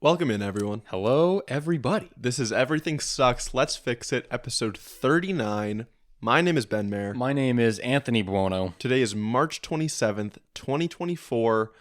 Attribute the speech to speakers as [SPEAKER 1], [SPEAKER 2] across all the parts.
[SPEAKER 1] Welcome in, everyone.
[SPEAKER 2] Hello, everybody.
[SPEAKER 1] This is Everything Sucks, Let's Fix It, episode 39. My name is Ben Mayer.
[SPEAKER 2] My name is Anthony Buono.
[SPEAKER 1] Today is March 27th, 2024.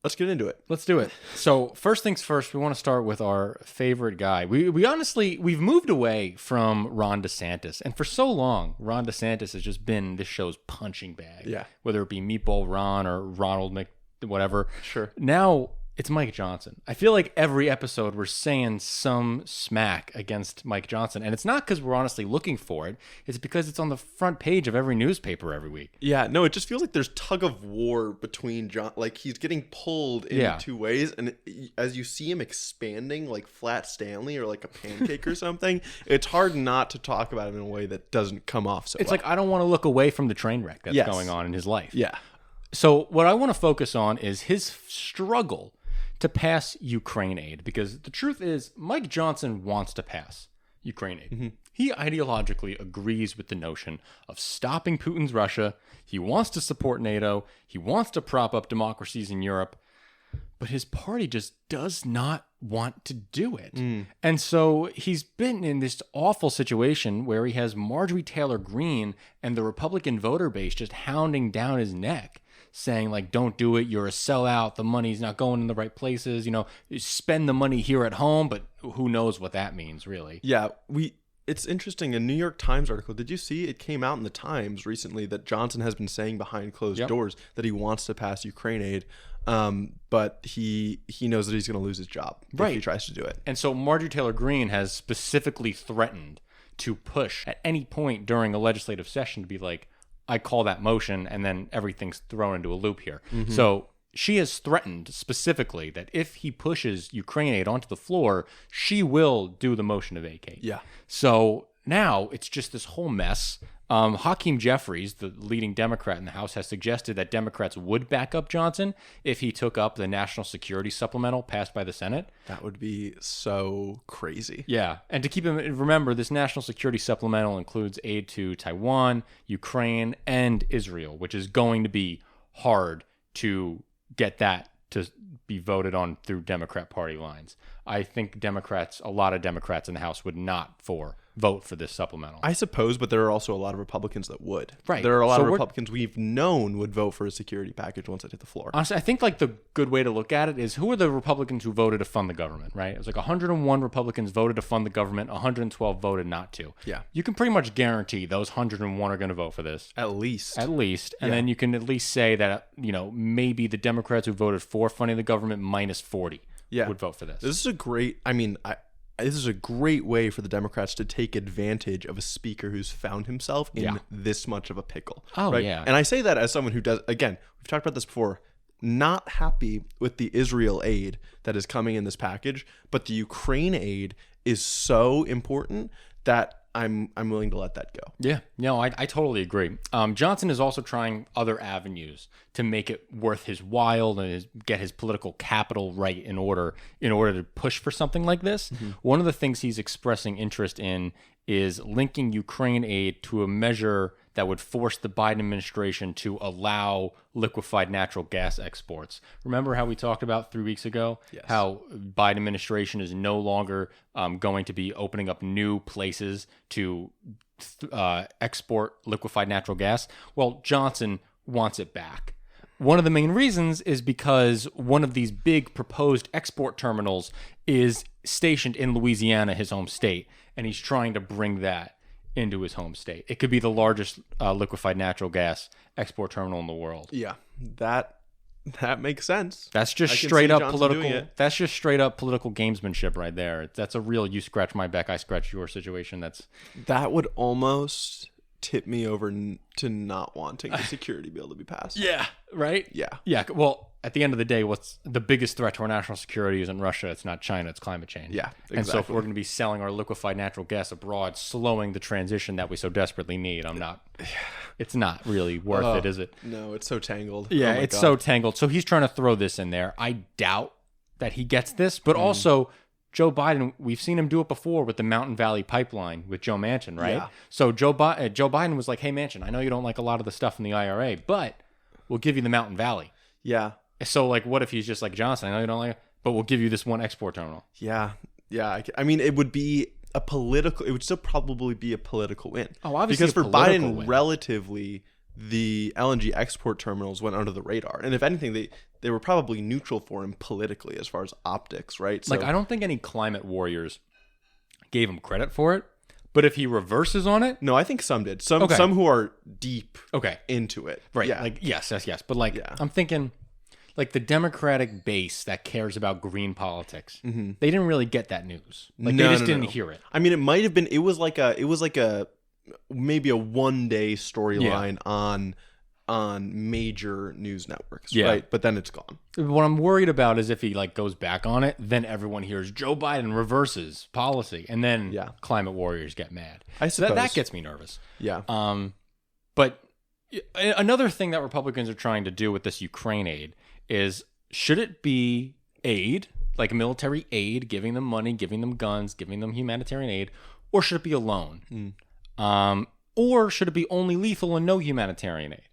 [SPEAKER 1] Let's get into it.
[SPEAKER 2] Let's do it. So, first things first, we want to start with our favorite guy. We honestly, we've moved away from Ron DeSantis. And for so long, Ron DeSantis has just been this show's punching bag.
[SPEAKER 1] Yeah.
[SPEAKER 2] Whether it be Meatball Ron or Ronald whatever.
[SPEAKER 1] Sure.
[SPEAKER 2] Now, it's Mike Johnson. I feel like every episode we're saying some smack against Mike Johnson. And it's not because we're honestly looking for it. It's because it's on the front page of every newspaper every week.
[SPEAKER 1] Yeah, no, it just feels like there's tug of war between John. Like, he's getting pulled in two ways. And as you see him expanding like Flat Stanley or like a pancake or something, it's hard not to talk about him in a way that doesn't come off so
[SPEAKER 2] It's
[SPEAKER 1] well.
[SPEAKER 2] like, I don't want to look away from the train wreck that's going on in his life.
[SPEAKER 1] Yeah.
[SPEAKER 2] So what I want to focus on is his struggle to pass Ukraine aid, because the truth is Mike Johnson wants to pass Ukraine aid. Mm-hmm. He ideologically agrees with the notion of stopping Putin's Russia. He wants to support NATO. He wants to prop up democracies in Europe. But his party just does not want to do it. And so he's been in this awful situation where he has Marjorie Taylor Greene and the Republican voter base just hounding down his neck, saying, like, don't do it, you're a sellout, the money's not going in the right places, you spend the money here at home, but who knows what that means, really.
[SPEAKER 1] Yeah, it's interesting, a New York Times article, did you see it came out in the Times recently that Johnson has been saying behind closed doors that he wants to pass Ukraine aid, but he knows that he's going to lose his job if he tries to do it.
[SPEAKER 2] And so Marjorie Taylor Greene has specifically threatened to push at any point during a legislative session to be like, I call that motion, and then everything's thrown into a loop here. Mm-hmm. So she has threatened specifically that if he pushes Ukraine aid onto the floor, she will do the motion to vacate.
[SPEAKER 1] Yeah.
[SPEAKER 2] So now it's just this whole mess. Hakeem Jeffries, the leading Democrat in the House, has suggested that Democrats would back up Johnson if he took up the national security supplemental passed by the Senate.
[SPEAKER 1] That would be so crazy.
[SPEAKER 2] Yeah. And to remember, this national security supplemental includes aid to Taiwan, Ukraine, and Israel, which is going to be hard to get that to be voted on through Democrat party lines. I think a lot of Democrats in the House would not vote for this supplemental.
[SPEAKER 1] I suppose, but there are also a lot of Republicans that would.
[SPEAKER 2] Right.
[SPEAKER 1] There are a lot of Republicans we've known would vote for a security package once it hit the floor.
[SPEAKER 2] Honestly, I think like the good way to look at it is, who are the Republicans who voted to fund the government, right? It was like 101 Republicans voted to fund the government, 112 voted not to.
[SPEAKER 1] Yeah.
[SPEAKER 2] You can pretty much guarantee those 101 are going to vote for this.
[SPEAKER 1] At least.
[SPEAKER 2] And then you can at least say that, maybe the Democrats who voted for funding the government minus 40 would vote for this.
[SPEAKER 1] This is a great, this is a great way for the Democrats to take advantage of a speaker who's found himself in this much of a pickle.
[SPEAKER 2] Oh,
[SPEAKER 1] right?
[SPEAKER 2] yeah.
[SPEAKER 1] And I say that as someone who does, again, we've talked about this before, not happy with the Israel aid that is coming in this package, but the Ukraine aid is so important that I'm willing to let that go.
[SPEAKER 2] Yeah, no, I totally agree. Johnson is also trying other avenues to make it worth his while and get his political capital right in order to push for something like this. Mm-hmm. One of the things he's expressing interest in is linking Ukraine aid to a measure that would force the Biden administration to allow liquefied natural gas exports. Remember how we talked about 3 weeks ago?
[SPEAKER 1] Yes.
[SPEAKER 2] How Biden administration is no longer going to be opening up new places to export liquefied natural gas? Well, Johnson wants it back. One of the main reasons is because one of these big proposed export terminals is stationed in Louisiana, his home state, and he's trying to bring that into his home state. It could be the largest liquefied natural gas export terminal in the world.
[SPEAKER 1] Yeah, that makes sense.
[SPEAKER 2] That's just straight up political. That's just straight up political gamesmanship right there. That's a real you scratch my back, I scratch your situation.
[SPEAKER 1] That would almost tip me over to not wanting the security bill to be passed.
[SPEAKER 2] Yeah, right?
[SPEAKER 1] Yeah.
[SPEAKER 2] Yeah, well, at the end of the day, what's the biggest threat to our national security isn't Russia, it's not China, it's climate change.
[SPEAKER 1] Yeah, exactly.
[SPEAKER 2] And so if we're going to be selling our liquefied natural gas abroad, slowing the transition that we so desperately need, it's not really worth it, is it?
[SPEAKER 1] No, it's so tangled.
[SPEAKER 2] Yeah, it's so tangled. So he's trying to throw this in there. I doubt that he gets this, but also Joe Biden, we've seen him do it before with the Mountain Valley Pipeline with Joe Manchin, right? Yeah. So Joe Biden was like, hey, Manchin, I know you don't like a lot of the stuff in the IRA, but we'll give you the Mountain Valley.
[SPEAKER 1] Yeah.
[SPEAKER 2] So, like, what if he's just like, Johnson, I know you don't like it, but we'll give you this one export terminal.
[SPEAKER 1] Yeah. I mean, it would still probably be a political win.
[SPEAKER 2] Oh, obviously,
[SPEAKER 1] because for Biden, relatively, the LNG export terminals went under the radar, and if anything, they were probably neutral for him politically as far as optics, right?
[SPEAKER 2] So, I don't think any climate warriors gave him credit for it, but if he reverses on it,
[SPEAKER 1] no, I think some did. Some who are deep into it,
[SPEAKER 2] right? Yeah. Yes, but I'm thinking. Like the Democratic base that cares about green politics, they didn't really get that news. Like they just didn't hear it.
[SPEAKER 1] I mean, it might have been. It was like a maybe a one-day storyline on major news networks, right? But then it's gone.
[SPEAKER 2] What I'm worried about is if he goes back on it, then everyone hears Joe Biden reverses policy, and then climate warriors get mad.
[SPEAKER 1] I suppose
[SPEAKER 2] that gets me nervous.
[SPEAKER 1] Yeah.
[SPEAKER 2] But another thing that Republicans are trying to do with this Ukraine aid is, should it be aid, like military aid, giving them money, giving them guns, giving them humanitarian aid, or should it be a loan? Or should it be only lethal and no humanitarian aid?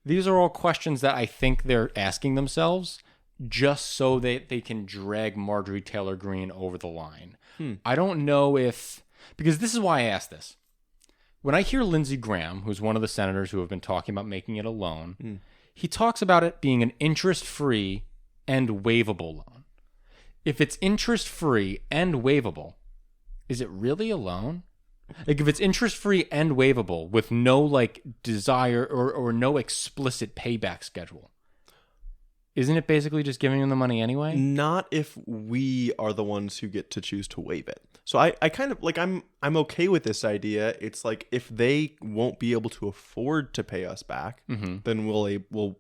[SPEAKER 2] These are all questions that I think they're asking themselves just so that they can drag Marjorie Taylor Greene over the line. I don't know because this is why I asked this. When I hear Lindsey Graham, who's one of the senators who have been talking about making it a loan, he talks about it being an interest-free and waivable loan. If it's interest-free and waivable, is it really a loan? Like if it's interest-free and waivable with no desire or no explicit payback schedule, isn't it basically just giving them the money anyway?
[SPEAKER 1] Not if we are the ones who get to choose to waive it. So I kind of I'm okay with this idea. It's like if they won't be able to afford to pay us back, then we'll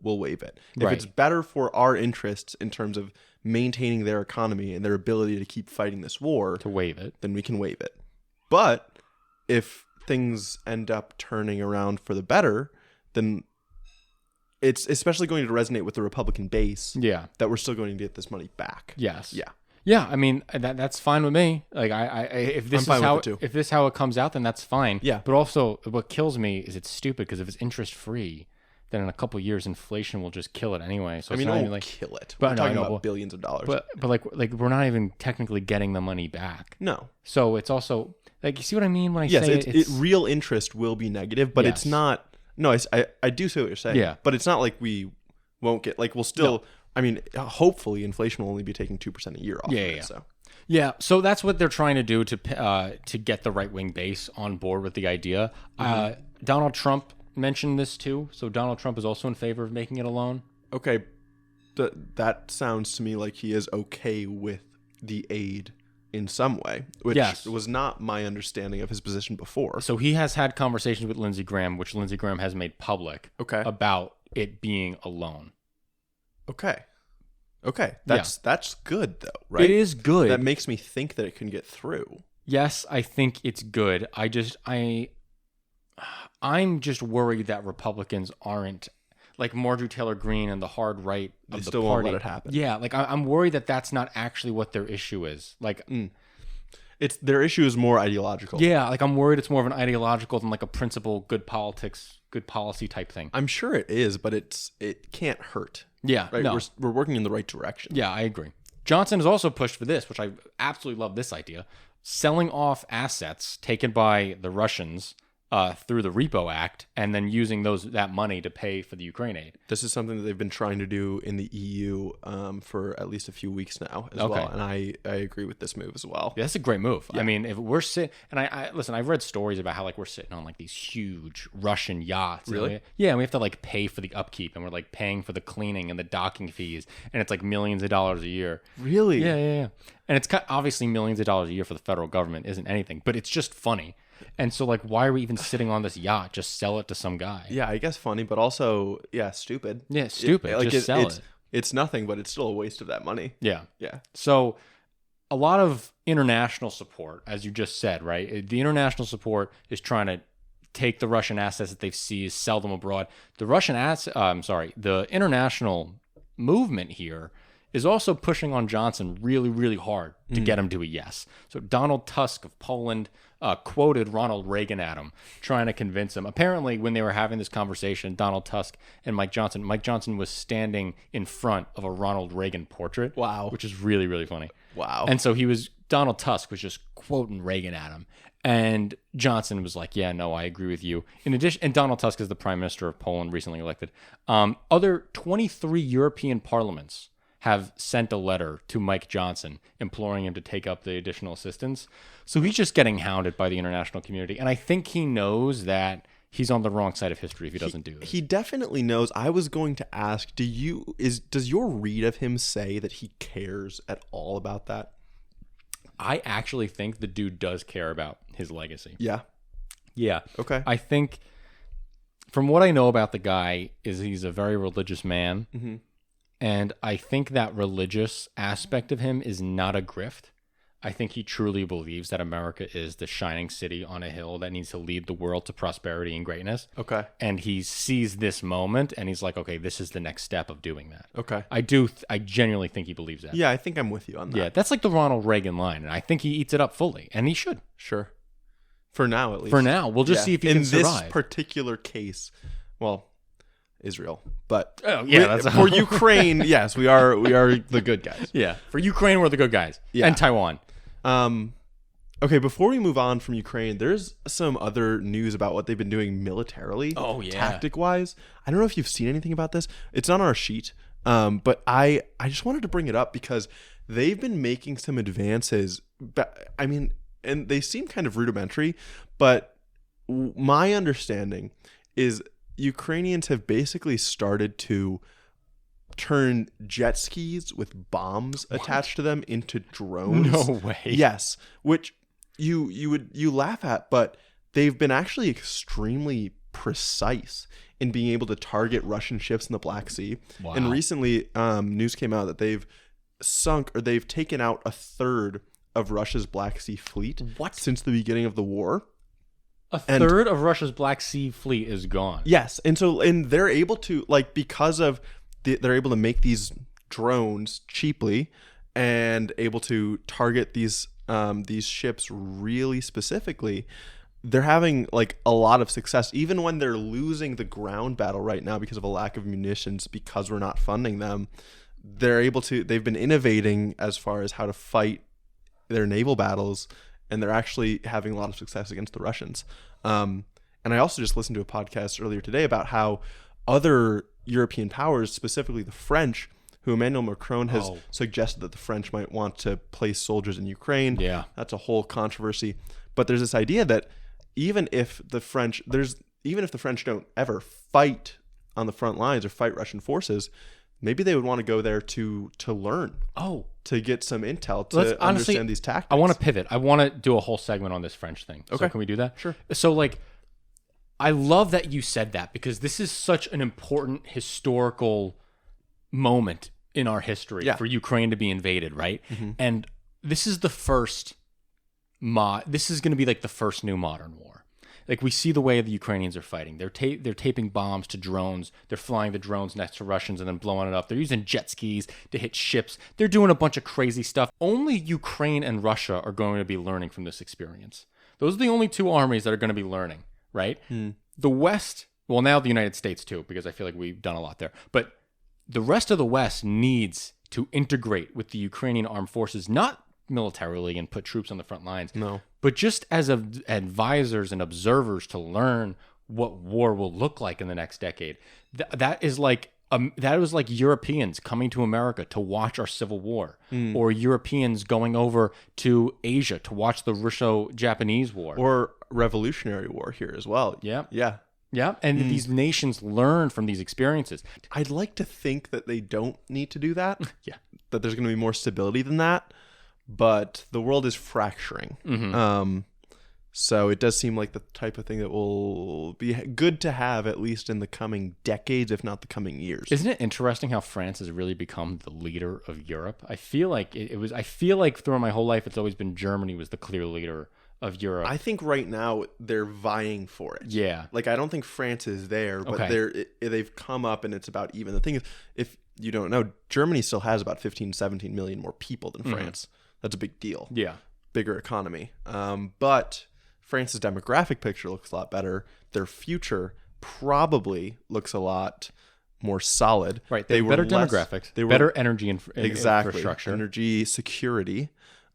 [SPEAKER 1] waive it. If it's better for our interests in terms of maintaining their economy and their ability to keep fighting this war,
[SPEAKER 2] to waive it,
[SPEAKER 1] then we can waive it. But if things end up turning around for the better, then it's especially going to resonate with the Republican base.
[SPEAKER 2] Yeah,
[SPEAKER 1] that we're still going to get this money back.
[SPEAKER 2] Yes.
[SPEAKER 1] Yeah.
[SPEAKER 2] Yeah, I mean that's fine with me. Like if this is how it comes out, then that's fine.
[SPEAKER 1] Yeah.
[SPEAKER 2] But also, what kills me is it's stupid because if it's interest free, then in a couple of years inflation will just kill it anyway. So
[SPEAKER 1] I mean,
[SPEAKER 2] it's not
[SPEAKER 1] even kill it. We're talking about billions of dollars.
[SPEAKER 2] But we're not even technically getting the money back.
[SPEAKER 1] No.
[SPEAKER 2] So it's also you see what I mean when I say
[SPEAKER 1] it's real interest will be negative, but it's not. No, I do see what you're saying.
[SPEAKER 2] Yeah.
[SPEAKER 1] But it's not like we won't get we'll still. No. I mean, hopefully, inflation will only be taking 2% a year off.
[SPEAKER 2] Yeah. So that's what they're trying to do to get the right wing base on board with the idea. Donald Trump mentioned this too. So Donald Trump is also in favor of making it a loan.
[SPEAKER 1] Okay, that sounds to me like he is okay with the aid in some way, which was not my understanding of his position before.
[SPEAKER 2] So he has had conversations with Lindsey Graham, which Lindsey Graham has made public. About it being a loan.
[SPEAKER 1] Okay. That's good though, right?
[SPEAKER 2] It is good.
[SPEAKER 1] That makes me think that it can get through.
[SPEAKER 2] Yes, I think it's good. I'm just worried that Republicans aren't like Marjorie Taylor Greene and the hard right of the
[SPEAKER 1] still
[SPEAKER 2] party.
[SPEAKER 1] Won't let it happen.
[SPEAKER 2] Yeah, I'm worried that that's not actually what their issue is.
[SPEAKER 1] It's their issue is more ideological.
[SPEAKER 2] Yeah, I'm worried it's more of an ideological than a principle, good politics, good policy type thing.
[SPEAKER 1] I'm sure it is, but it can't hurt.
[SPEAKER 2] Yeah,
[SPEAKER 1] right.
[SPEAKER 2] No.
[SPEAKER 1] We're working in the right direction.
[SPEAKER 2] Yeah, I agree. Johnson has also pushed for this, which I absolutely love this idea: selling off assets taken by the Russians through the Repo Act, and then using that money to pay for the Ukraine aid.
[SPEAKER 1] This is something that they've been trying to do in the EU for at least a few weeks now as well, and I agree with this move as well.
[SPEAKER 2] Yeah, that's a great move. Yeah. I mean, if we're sitting, and I listen, I've read stories about how we're sitting on these huge Russian yachts.
[SPEAKER 1] Really?
[SPEAKER 2] And we have to pay for the upkeep, and we're paying for the cleaning and the docking fees, and it's millions of dollars a year.
[SPEAKER 1] Really?
[SPEAKER 2] Yeah. And it's obviously millions of dollars a year for the federal government isn't anything, but it's just funny. And so, why are we even sitting on this yacht? Just sell it to some guy.
[SPEAKER 1] Yeah, I guess funny, but also, stupid.
[SPEAKER 2] Yeah, stupid. Just sell it.
[SPEAKER 1] It's nothing, but it's still a waste of that money.
[SPEAKER 2] Yeah.
[SPEAKER 1] Yeah.
[SPEAKER 2] So, a lot of international support, as you just said, right? The international support is trying to take the Russian assets that they've seized, sell them abroad. The international movement here is also pushing on Johnson really, really hard to get him to a yes. So Donald Tusk of Poland, quoted Ronald Reagan at him, trying to convince him. Apparently, when they were having this conversation, Donald Tusk and Mike Johnson was standing in front of a Ronald Reagan portrait.
[SPEAKER 1] Wow.
[SPEAKER 2] Which is really, really funny.
[SPEAKER 1] Wow.
[SPEAKER 2] And so Donald Tusk was just quoting Reagan at him. And Johnson was like, yeah, no, I agree with you. In addition, and Donald Tusk is the prime minister of Poland, recently elected. Other 23 European parliaments have sent a letter to Mike Johnson imploring him to take up the additional assistance. So he's just getting hounded by the international community. And I think he knows that he's on the wrong side of history if he doesn't do this.
[SPEAKER 1] He definitely knows. I was going to ask, does your read of him say that he cares at all about that?
[SPEAKER 2] I actually think the dude does care about his legacy.
[SPEAKER 1] Yeah.
[SPEAKER 2] Yeah.
[SPEAKER 1] Okay.
[SPEAKER 2] I think from what I know about the guy is he's a very religious man.
[SPEAKER 1] Mm-hmm.
[SPEAKER 2] And I think that religious aspect of him is not a grift. I think he truly believes that America is the shining city on a hill that needs to lead the world to prosperity and greatness.
[SPEAKER 1] Okay.
[SPEAKER 2] And he sees this moment and he's like, okay, this is the next step of doing that.
[SPEAKER 1] Okay.
[SPEAKER 2] I genuinely think he believes that.
[SPEAKER 1] Yeah, I think I'm with you on that.
[SPEAKER 2] Yeah, that's like the Ronald Reagan line. And I think he eats it up fully. And he should.
[SPEAKER 1] Sure. For now, at least.
[SPEAKER 2] For now. We'll just see if he can survive.
[SPEAKER 1] In this particular case, well, Israel. But
[SPEAKER 2] for
[SPEAKER 1] Ukraine, yes, we are the good guys.
[SPEAKER 2] Yeah. For Ukraine, we're the good guys. Yeah. And Taiwan.
[SPEAKER 1] Okay, before we move on from Ukraine, there's some other news about what they've been doing militarily.
[SPEAKER 2] Oh, yeah.
[SPEAKER 1] Tactic-wise. I don't know if you've seen anything about this. It's on our sheet. But I just wanted to bring it up because they've been making some advances. I mean, and they seem kind of rudimentary, but my understanding is Ukrainians have basically started to turn jet skis with bombs attached to them into drones.
[SPEAKER 2] No way.
[SPEAKER 1] Yes, which you laugh at, but they've been actually extremely precise in being able to target Russian ships in the Black Sea. Wow. And recently, news came out that they've taken out a third of Russia's Black Sea fleet.
[SPEAKER 2] What?
[SPEAKER 1] Since the beginning of the war.
[SPEAKER 2] A third of Russia's Black Sea fleet is gone.
[SPEAKER 1] Yes, and they're able to, like, because of they're able to make these drones cheaply and able to target these ships really specifically. They're having like a lot of success, even when they're losing the ground battle right now because of a lack of munitions, because we're not funding them. They've been innovating as far as how to fight their naval battles, and they're actually having a lot of success against the Russians. And I also just listened to a podcast earlier today about how other European powers, specifically the French, who Emmanuel Macron has suggested that the French might want to place soldiers in Ukraine.
[SPEAKER 2] Yeah.
[SPEAKER 1] That's a whole controversy. But there's this idea that even if the French don't ever fight on the front lines or fight Russian forces, maybe they would want to go there to learn. To get some intel to understand these tactics.
[SPEAKER 2] I want to pivot. I want to do a whole segment on this French thing. Okay. So can we do that?
[SPEAKER 1] Sure.
[SPEAKER 2] So like, I love that you said that because this is such an important historical moment in our history for Ukraine to be invaded, right? Mm-hmm. And this is the first this is going to be like the first new modern war. Like, we see the way the Ukrainians are fighting. They're taping bombs to drones. They're flying the drones next to Russians and then blowing it up. They're using jet skis to hit ships. They're doing a bunch of crazy stuff. Only Ukraine and Russia are going to be learning from this experience. Those are the only two armies that are going to be learning, right? The West, well, now the United States too, because I feel like we've done a lot there. But the rest of the West needs to integrate with the Ukrainian armed forces, not militarily and put troops on the front lines, but just as advisors and observers to learn what war will look like in the next decade. That was like Europeans coming to America to watch our Civil War, or Europeans going over to Asia to watch the Russo-Japanese War,
[SPEAKER 1] or Revolutionary War here as well.
[SPEAKER 2] Yeah, and these nations learn from these experiences.
[SPEAKER 1] I'd like to think that they don't need to do that.
[SPEAKER 2] Yeah,
[SPEAKER 1] that there's going to be more stability than that. But the world is fracturing. Mm-hmm. So it does seem like the type of thing that will be good to have, at least in the coming decades, if not the coming years.
[SPEAKER 2] Isn't it interesting how France has really become the leader of Europe? I feel like I feel like throughout my whole life, it's always been Germany was the clear leader of Europe.
[SPEAKER 1] I think right now they're vying for it.
[SPEAKER 2] Yeah.
[SPEAKER 1] Like, I don't think France is there, but they've come up and it's about even. The thing is, if you don't know, Germany still has about 15, 17 million more people than France. That's a big deal.
[SPEAKER 2] Yeah.
[SPEAKER 1] Bigger economy. But France's demographic picture looks a lot better. Their future probably looks a lot more solid.
[SPEAKER 2] Right. They were better demographics. They were better energy infrastructure.
[SPEAKER 1] Energy security.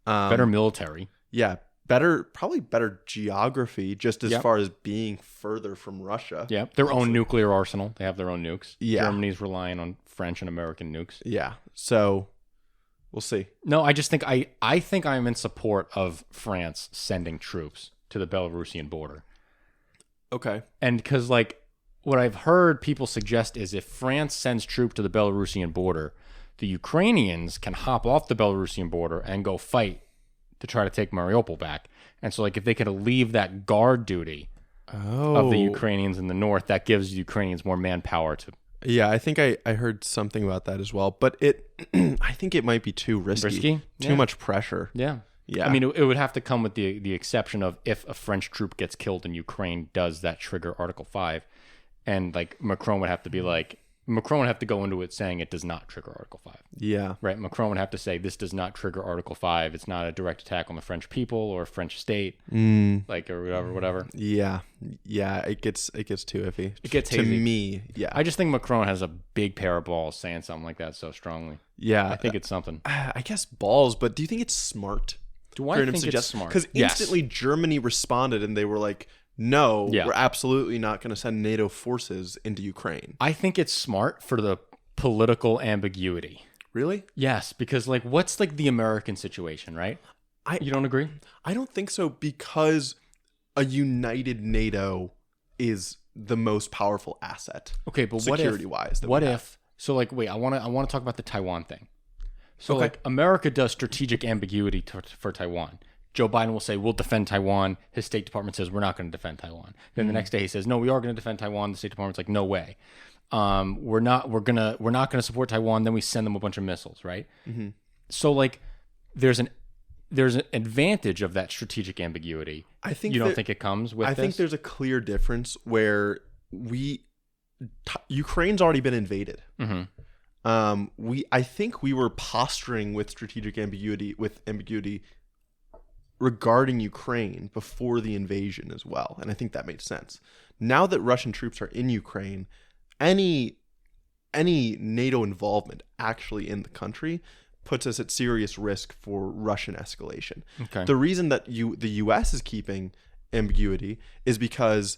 [SPEAKER 2] Better military.
[SPEAKER 1] Yeah. Probably better geography, just as far as being further from Russia.
[SPEAKER 2] Yeah. Their own nuclear arsenal. They have their own nukes.
[SPEAKER 1] Yeah.
[SPEAKER 2] Germany's relying on French and American nukes.
[SPEAKER 1] Yeah. So we'll see.
[SPEAKER 2] No, I just think I think I'm in support of France sending troops to the Belarusian border.
[SPEAKER 1] Okay.
[SPEAKER 2] And because, like, what I've heard people suggest is if France sends troops to the Belarusian border, the Ukrainians can hop off the Belarusian border and go fight to try to take Mariupol back. And so, like, if they could leave that guard duty of the Ukrainians in the north, that gives the Ukrainians more manpower to...
[SPEAKER 1] Yeah, I think I heard something about that as well. But I think it might be too risky? Too much pressure.
[SPEAKER 2] Yeah.
[SPEAKER 1] Yeah.
[SPEAKER 2] I mean, it would have to come with the exception of if a French troop gets killed in Ukraine, does that trigger Article 5? And, like, Macron would have to go into it saying it does not trigger Article 5.
[SPEAKER 1] Yeah.
[SPEAKER 2] Right? Macron would have to say this does not trigger Article 5. It's not a direct attack on the French people or a French state, like, or whatever.
[SPEAKER 1] Yeah. Yeah, it gets too iffy.
[SPEAKER 2] It gets
[SPEAKER 1] hazy.
[SPEAKER 2] To
[SPEAKER 1] me, yeah.
[SPEAKER 2] I just think Macron has a big pair of balls saying something like that so strongly.
[SPEAKER 1] Yeah.
[SPEAKER 2] I think it's something.
[SPEAKER 1] I guess balls, but do you think it's smart?
[SPEAKER 2] Do I think it's smart?
[SPEAKER 1] Because instantly Germany responded and they were like, no, we're absolutely not going to send NATO forces into Ukraine.
[SPEAKER 2] I think it's smart for the political ambiguity.
[SPEAKER 1] Really?
[SPEAKER 2] Yes, because, like, what's, like, the American situation, right? You don't agree?
[SPEAKER 1] I don't think so, because a united NATO is the most powerful asset.
[SPEAKER 2] Okay, but
[SPEAKER 1] security-wise.
[SPEAKER 2] What if? So, like, wait, I want to talk about the Taiwan thing. So, like, America does strategic ambiguity for Taiwan. Joe Biden will say, we'll defend Taiwan. His State Department says, we're not going to defend Taiwan. Then the next day he says, no, we are going to defend Taiwan. The State Department's like, no way. We're not going to support Taiwan. Then we send them a bunch of missiles, right? Mm-hmm. So, like, there's an advantage of that strategic ambiguity. I think you don't think it comes with this?
[SPEAKER 1] I think there's a clear difference where Ukraine's already been invaded. Mm-hmm. I think we were posturing with strategic ambiguity regarding Ukraine before the invasion as well, and I think that made sense. Now that Russian troops are in Ukraine, any NATO involvement actually in the country puts us at serious risk for Russian escalation. Okay. The reason that the U.S. is keeping ambiguity is because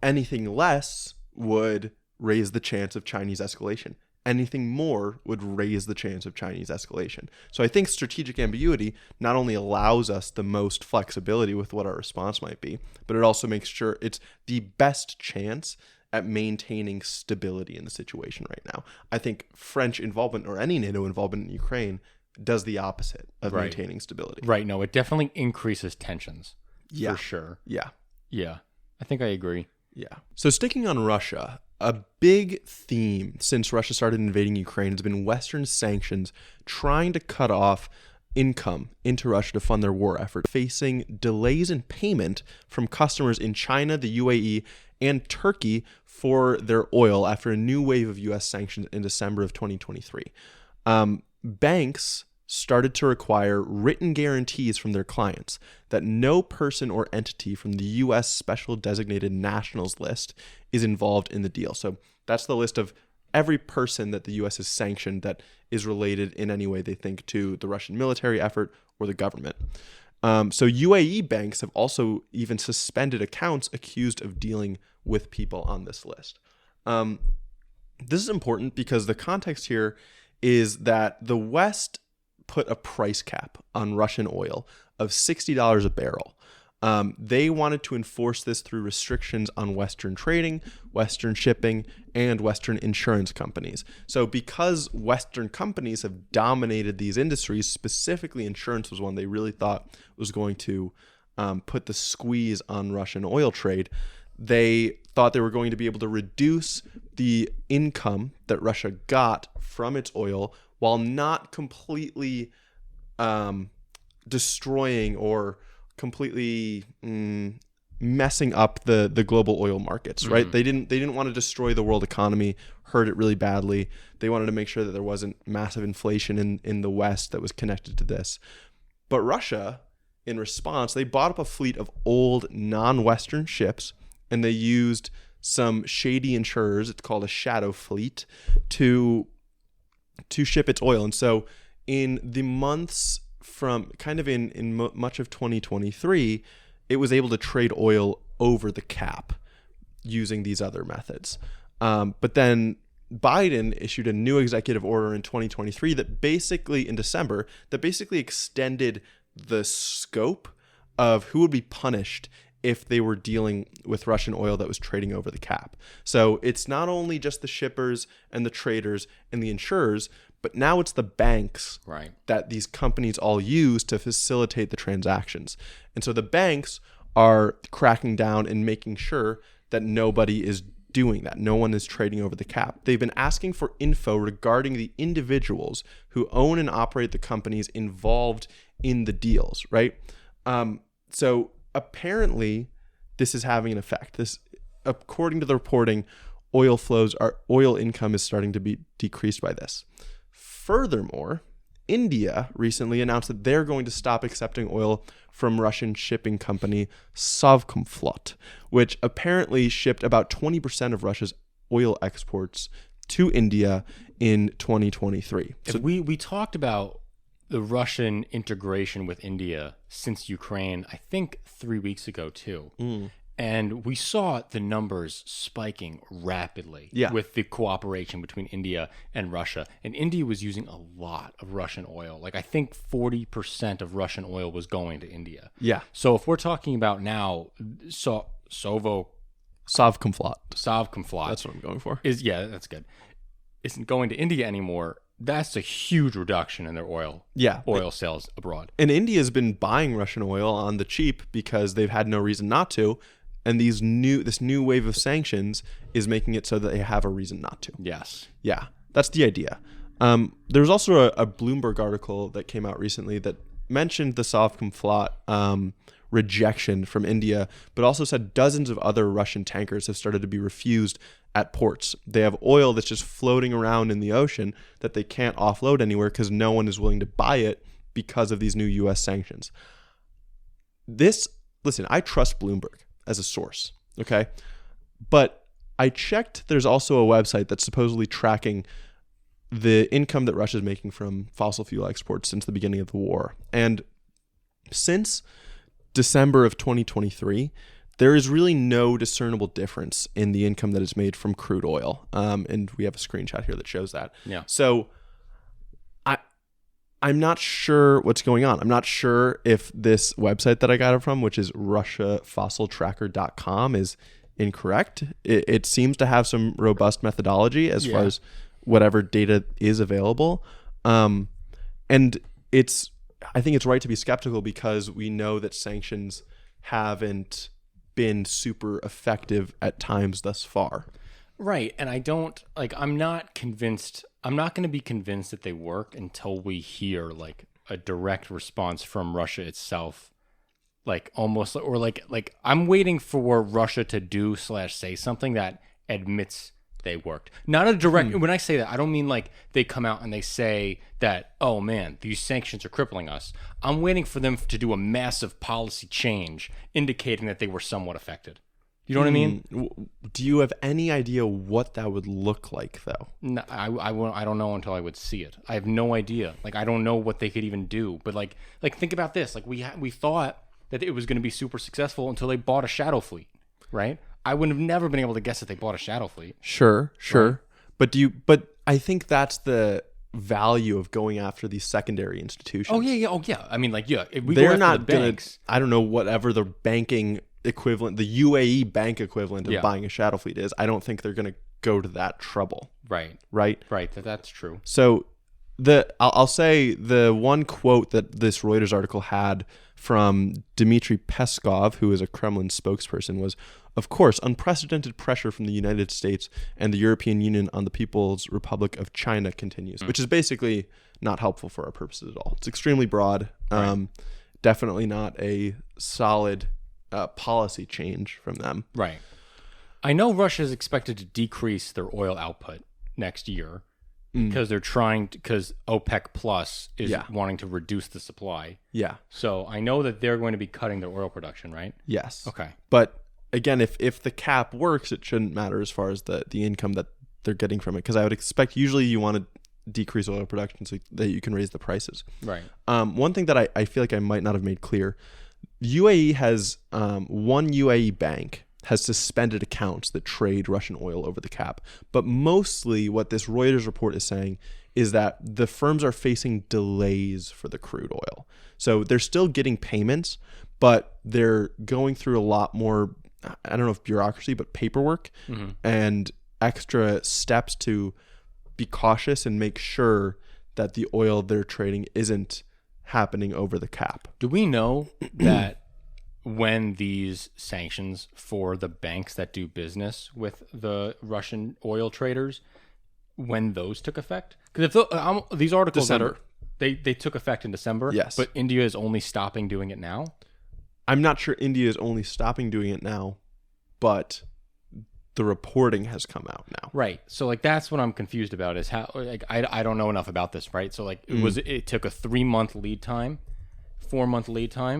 [SPEAKER 1] anything less would raise the chance of Chinese escalation. Anything more would raise the chance of Chinese escalation. So I think strategic ambiguity not only allows us the most flexibility with what our response might be, but it also makes sure it's the best chance at maintaining stability in the situation right now. I think French involvement or any NATO involvement in Ukraine does the opposite of maintaining stability.
[SPEAKER 2] Right. No, it definitely increases tensions.
[SPEAKER 1] Yeah.
[SPEAKER 2] For sure.
[SPEAKER 1] Yeah.
[SPEAKER 2] Yeah. I think I agree.
[SPEAKER 1] Yeah. So sticking on Russia, a big theme since Russia started invading Ukraine has been Western sanctions trying to cut off income into Russia to fund their war effort, facing delays in payment from customers in China, the UAE, and Turkey for their oil after a new wave of U.S. sanctions in December of 2023. Banks started to require written guarantees from their clients that no person or entity from the U.S. Special Designated Nationals list is involved in the deal. So that's the list of every person that the U.S. has sanctioned that is related in any way they think to the Russian military effort or the government. So UAE banks have also even suspended accounts accused of dealing with people on this list. This is important because the context here is that the West put a price cap on Russian oil of $60 a barrel. They wanted to enforce this through restrictions on Western trading, Western shipping, and Western insurance companies. So because Western companies have dominated these industries, specifically insurance was one they really thought was going to put the squeeze on Russian oil trade, they thought they were going to be able to reduce the income that Russia got from its oil while not completely destroying or completely messing up the global oil markets, right? They didn't want to destroy the world economy, hurt it really badly. They wanted to make sure that there wasn't massive inflation in the West that was connected to this. But Russia, in response, they bought up a fleet of old non-Western ships, and they used some shady insurers, it's called a shadow fleet, to ship its oil. And so in the months from kind of in much of 2023, it was able to trade oil over the cap using these other methods. But then Biden issued a new executive order in 2023 that basically, in December, that basically extended the scope of who would be punished if they were dealing with Russian oil that was trading over the cap. So it's not only just the shippers and the traders and the insurers, but now it's the banks that these companies all use to facilitate the transactions. And so the banks are cracking down and making sure that nobody is doing that. No one is trading over the cap. They've been asking for info regarding the individuals who own and operate the companies involved in the deals, right? So apparently this is having an effect. This, according to the reporting, oil income is starting to be decreased by this. Furthermore, India recently announced that they're going to stop accepting oil from Russian shipping company Sovcomflot, which apparently shipped about 20% of Russia's oil exports to India in 2023.
[SPEAKER 2] So we talked about the Russian integration with India since Ukraine, I think 3 weeks ago too. And we saw the numbers spiking rapidly with the cooperation between India and Russia. And India was using a lot of Russian oil. Like I think 40% of Russian oil was going to India.
[SPEAKER 1] Yeah.
[SPEAKER 2] So if we're talking about now, Sovcomflot.
[SPEAKER 1] That's what I'm going for.
[SPEAKER 2] That's good. Isn't going to India anymore. That's a huge reduction in their oil sales abroad.
[SPEAKER 1] And India's been buying Russian oil on the cheap because they've had no reason not to. And this new wave of sanctions is making it so that they have a reason not to.
[SPEAKER 2] Yes.
[SPEAKER 1] Yeah, that's the idea. There was also a Bloomberg article that came out recently that mentioned the Sovcomflot rejection from India, but also said dozens of other Russian tankers have started to be refused at ports. They have oil that's just floating around in the ocean that they can't offload anywhere because no one is willing to buy it because of these new U.S. sanctions. Listen, I trust Bloomberg as a source, okay? But I checked, there's also a website that's supposedly tracking the income that Russia's making from fossil fuel exports since the beginning of the war. And since December of 2023, there is really no discernible difference in the income that is made from crude oil. And we have a screenshot here that shows that.
[SPEAKER 2] Yeah.
[SPEAKER 1] So I'm not sure what's going on. I'm not sure if this website that I got it from, which is russiafossiltracker.com, is incorrect. It seems to have some robust methodology as far as whatever data is available. And I think it's right to be skeptical because we know that sanctions haven't been super effective at times thus far.
[SPEAKER 2] Right. And I'm not convinced. I'm not going to be convinced that they work until we hear like a direct response from Russia itself. Like almost, or like I'm waiting for Russia to do / say something that admits they worked. Not a direct, when I say that, I don't mean like they come out and they say that, oh man, these sanctions are crippling us. I'm waiting for them to do a massive policy change indicating that they were somewhat affected. You know what I mean?
[SPEAKER 1] Do you have any idea what that would look like, though?
[SPEAKER 2] No, I don't know until I would see it. I have no idea. Like, I don't know what they could even do. But like think about this. Like, we thought that it was going to be super successful until they bought a shadow fleet, right? I would have never been able to guess that they bought a shadow fleet.
[SPEAKER 1] Sure. Right? But I think that's the value of going after these secondary institutions.
[SPEAKER 2] Oh yeah. I mean, if we
[SPEAKER 1] they're
[SPEAKER 2] go
[SPEAKER 1] not
[SPEAKER 2] after the banks.
[SPEAKER 1] I don't know whatever the banking equivalent, the UAE bank equivalent of buying a shadow fleet is. I don't think they're going to go to that trouble.
[SPEAKER 2] Right. That's true.
[SPEAKER 1] So I'll say the one quote that this Reuters article had from Dmitry Peskov, who is a Kremlin spokesperson, was, of course, unprecedented pressure from the United States and the European Union on the People's Republic of China continues, which is basically not helpful for our purposes at all. It's extremely broad. Right. Definitely not a solid policy change from them.
[SPEAKER 2] Right. I know Russia is expected to decrease their oil output next year. because because OPEC Plus is wanting to reduce the supply.
[SPEAKER 1] Yeah.
[SPEAKER 2] So I know that they're going to be cutting their oil production, right?
[SPEAKER 1] Yes.
[SPEAKER 2] Okay.
[SPEAKER 1] But again, if the cap works, it shouldn't matter as far as the income that they're getting from it, because I would expect usually you want to decrease oil production so that you can raise the prices.
[SPEAKER 2] Right.
[SPEAKER 1] One thing that I feel like I might not have made clear, UAE has one UAE bank has suspended accounts that trade Russian oil over the cap. But mostly what this Reuters report is saying is that the firms are facing delays for the crude oil. So they're still getting payments, but they're going through a lot more, I don't know if bureaucracy, but paperwork and extra steps to be cautious and make sure that the oil they're trading isn't happening over the cap.
[SPEAKER 2] Do we know that when these sanctions for the banks that do business with the Russian oil traders, when those took effect? Because if these articles
[SPEAKER 1] December.
[SPEAKER 2] They took effect in December,
[SPEAKER 1] yes,
[SPEAKER 2] but India is only stopping doing it now.
[SPEAKER 1] I'm not sure India is only stopping doing it now, but the reporting has come out now.
[SPEAKER 2] Right. So like that's what I'm confused about is how like I don't know enough about this, right? So like it took a 4-month lead time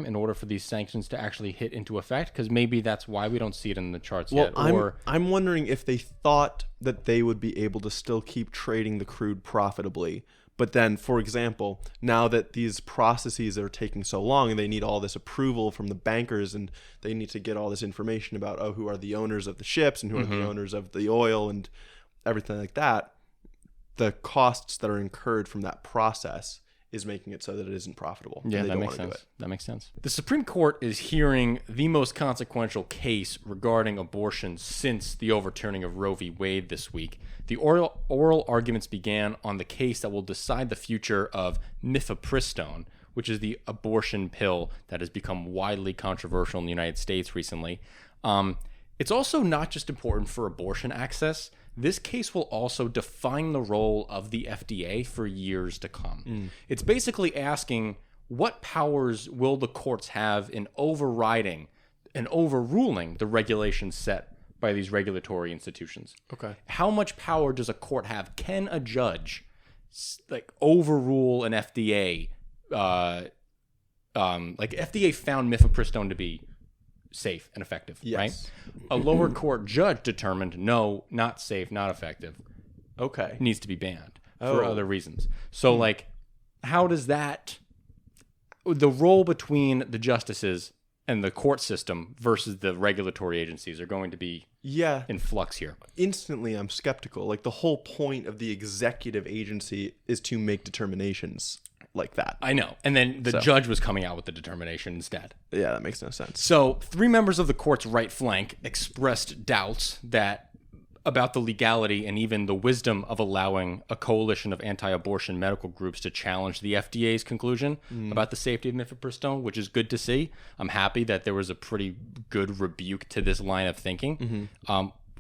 [SPEAKER 2] in order for these sanctions to actually hit into effect, because maybe that's why we don't see it in the charts yet.
[SPEAKER 1] I'm wondering if they thought that they would be able to still keep trading the crude profitably. But then, for example, now that these processes are taking so long and they need all this approval from the bankers and they need to get all this information about, who are the owners of the ships and who are the owners of the oil and everything like that, the costs that are incurred from that process is making it so that it isn't profitable.
[SPEAKER 2] Yeah, that makes sense. That makes sense. The Supreme Court is hearing the most consequential case regarding abortion since the overturning of Roe v. Wade this week. The oral arguments began on the case that will decide the future of Mifepristone, which is the abortion pill that has become widely controversial in the United States recently. It's also not just important for abortion access. This case will also define the role of the FDA for years to come. It's basically asking, what powers will the courts have in overriding and overruling the regulations set by these regulatory institutions?
[SPEAKER 1] Okay.
[SPEAKER 2] How much power does a court have? Can a judge like overrule an FDA? Like FDA found Mifepristone to be safe and effective, right? A lower court judge determined no, not safe, not effective.
[SPEAKER 1] Okay.
[SPEAKER 2] Needs to be banned for other reasons. So like, how does the role between the justices and the court system versus the regulatory agencies are going to be in flux here?
[SPEAKER 1] Instantly, I'm skeptical. Like, the whole point of the executive agency is to make determinations like that.
[SPEAKER 2] I know. And then the judge was coming out with the determination instead.
[SPEAKER 1] Yeah, that makes no sense.
[SPEAKER 2] So 3 members of the court's right flank expressed doubts about the legality and even the wisdom of allowing a coalition of anti-abortion medical groups to challenge the FDA's conclusion about the safety of Mifepristone, which is good to see. I'm happy that there was a pretty good rebuke to this line of thinking.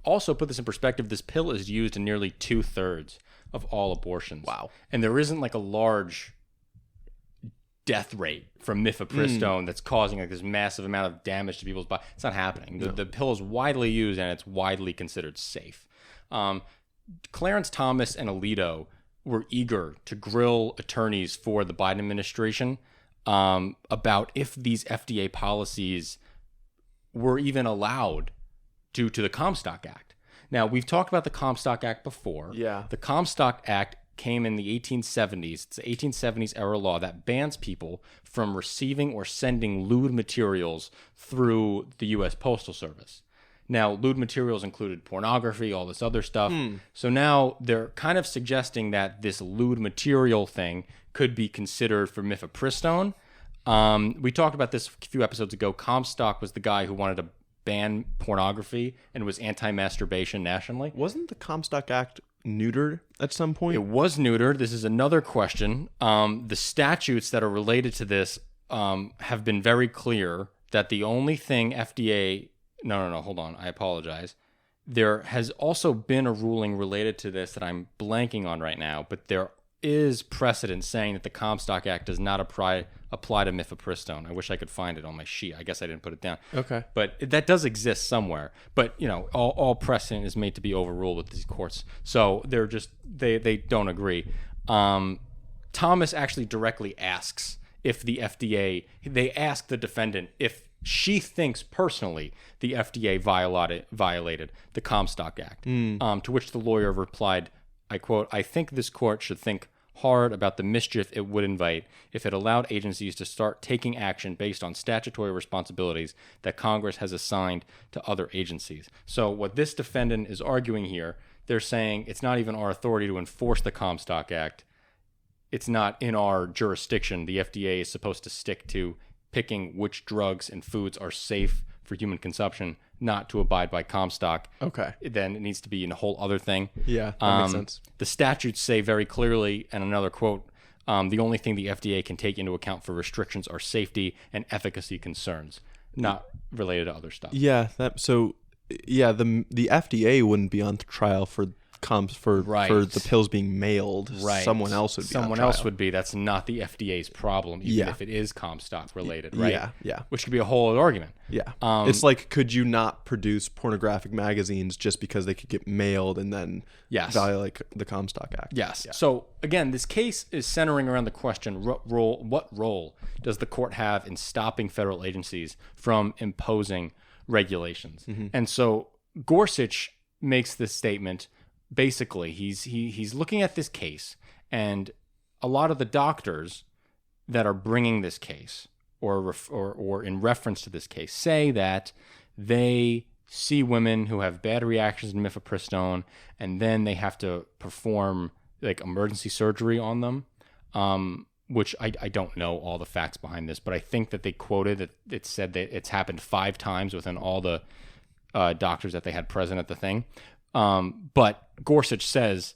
[SPEAKER 2] Also, put this in perspective, this pill is used in nearly 2/3 of all abortions. Wow. And there isn't like a large death rate from Mifepristone that's causing like this massive amount of damage to people's body. It's not happening. The pill is widely used and it's widely considered safe. Clarence Thomas and Alito were eager to grill attorneys for the Biden administration about if these FDA policies were even allowed due to the Comstock Act. Now, we've talked about the Comstock Act before.
[SPEAKER 1] Yeah.
[SPEAKER 2] The Comstock Act came in the 1870s. It's the 1870s era law that bans people from receiving or sending lewd materials through the U.S. Postal Service. Now, lewd materials included pornography, all this other stuff. So now they're kind of suggesting that this lewd material thing could be considered for Mifepristone. We talked about this a few episodes ago. Comstock was the guy who wanted to ban pornography and was anti-masturbation nationally.
[SPEAKER 1] Wasn't the Comstock Act neutered at some point?
[SPEAKER 2] It was neutered. This is another question. The statutes that are related to this have been very clear that the only thing FDA... No, hold on. I apologize. There has also been a ruling related to this that I'm blanking on right now, but there is precedent saying that the Comstock Act does not apply apply to Mifepristone. I wish I could find it on my sheet. I guess I didn't put it down.
[SPEAKER 1] Okay.
[SPEAKER 2] But that does exist somewhere. But, all precedent is made to be overruled with these courts. So they're just, they don't agree. Thomas actually directly asks if the FDA, they ask the defendant if she thinks personally the FDA violated the Comstock Act, to which the lawyer replied, I quote, "I think this court should think hard about the mischief it would invite if it allowed agencies to start taking action based on statutory responsibilities that Congress has assigned to other agencies." So what this defendant is arguing here, they're saying it's not even our authority to enforce the Comstock Act. It's not in our jurisdiction. The FDA is supposed to stick to picking which drugs and foods are safe for human consumption, not to abide by Comstock.
[SPEAKER 1] Okay.
[SPEAKER 2] Then it needs to be a whole other thing.
[SPEAKER 1] Yeah, that makes sense.
[SPEAKER 2] The statutes say very clearly, and another quote, the only thing the FDA can take into account for restrictions are safety and efficacy concerns, not related to other stuff.
[SPEAKER 1] Yeah, the FDA wouldn't be on trial for the pills being mailed.
[SPEAKER 2] Right.
[SPEAKER 1] Someone else would be.
[SPEAKER 2] Someone else would be. That's not the FDA's problem, even if it is Comstock related, right?
[SPEAKER 1] Yeah.
[SPEAKER 2] Which could be a whole other argument.
[SPEAKER 1] Yeah. It's like, could you not produce pornographic magazines just because they could get mailed and then violate the Comstock Act?
[SPEAKER 2] Yes. Yeah. So again, this case is centering around the question: what role does the court have in stopping federal agencies from imposing regulations? Mm-hmm. And so Gorsuch makes this statement. Basically, he's looking at this case, and a lot of the doctors that are bringing this case or in reference to this case say that they see women who have bad reactions to Mifepristone, and then they have to perform like emergency surgery on them, which I don't know all the facts behind this, but I think that they quoted that it said that it's happened 5 times within all the doctors that they had present at the thing. But Gorsuch says,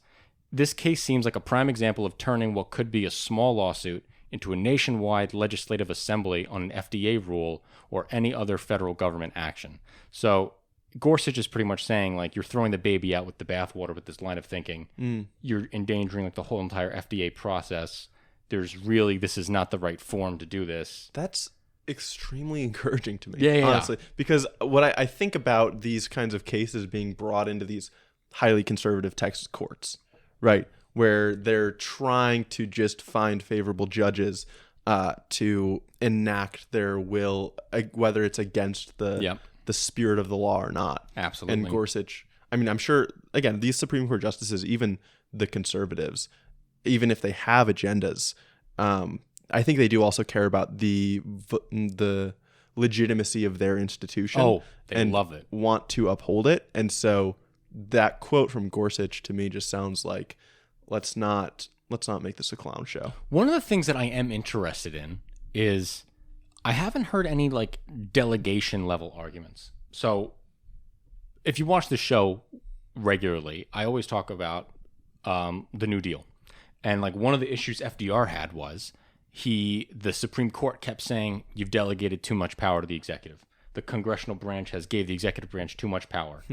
[SPEAKER 2] this case seems like a prime example of turning what could be a small lawsuit into a nationwide legislative assembly on an FDA rule or any other federal government action. So Gorsuch is pretty much saying, like, you're throwing the baby out with the bathwater with this line of thinking. You're endangering like the whole entire FDA process. This is not the right form to do this.
[SPEAKER 1] That's extremely encouraging to me, honestly, because what I think about these kinds of cases being brought into these highly conservative Texas courts, right, where they're trying to just find favorable judges to enact their will, whether it's against the spirit of the law or not.
[SPEAKER 2] Absolutely.
[SPEAKER 1] And Gorsuch, I mean, I'm sure, again, these Supreme Court justices, even the conservatives, even if they have agendas, I think they do also care about the legitimacy of their institution.
[SPEAKER 2] Oh, they love it.
[SPEAKER 1] Want to uphold it. And so that quote from Gorsuch to me just sounds like, let's not make this a clown show.
[SPEAKER 2] One of the things that I am interested in is I haven't heard any like delegation level arguments. So if you watch the show regularly, I always talk about the New Deal. And like one of the issues FDR had was the Supreme Court kept saying, you've delegated too much power to the executive. The congressional branch has gave the executive branch too much power.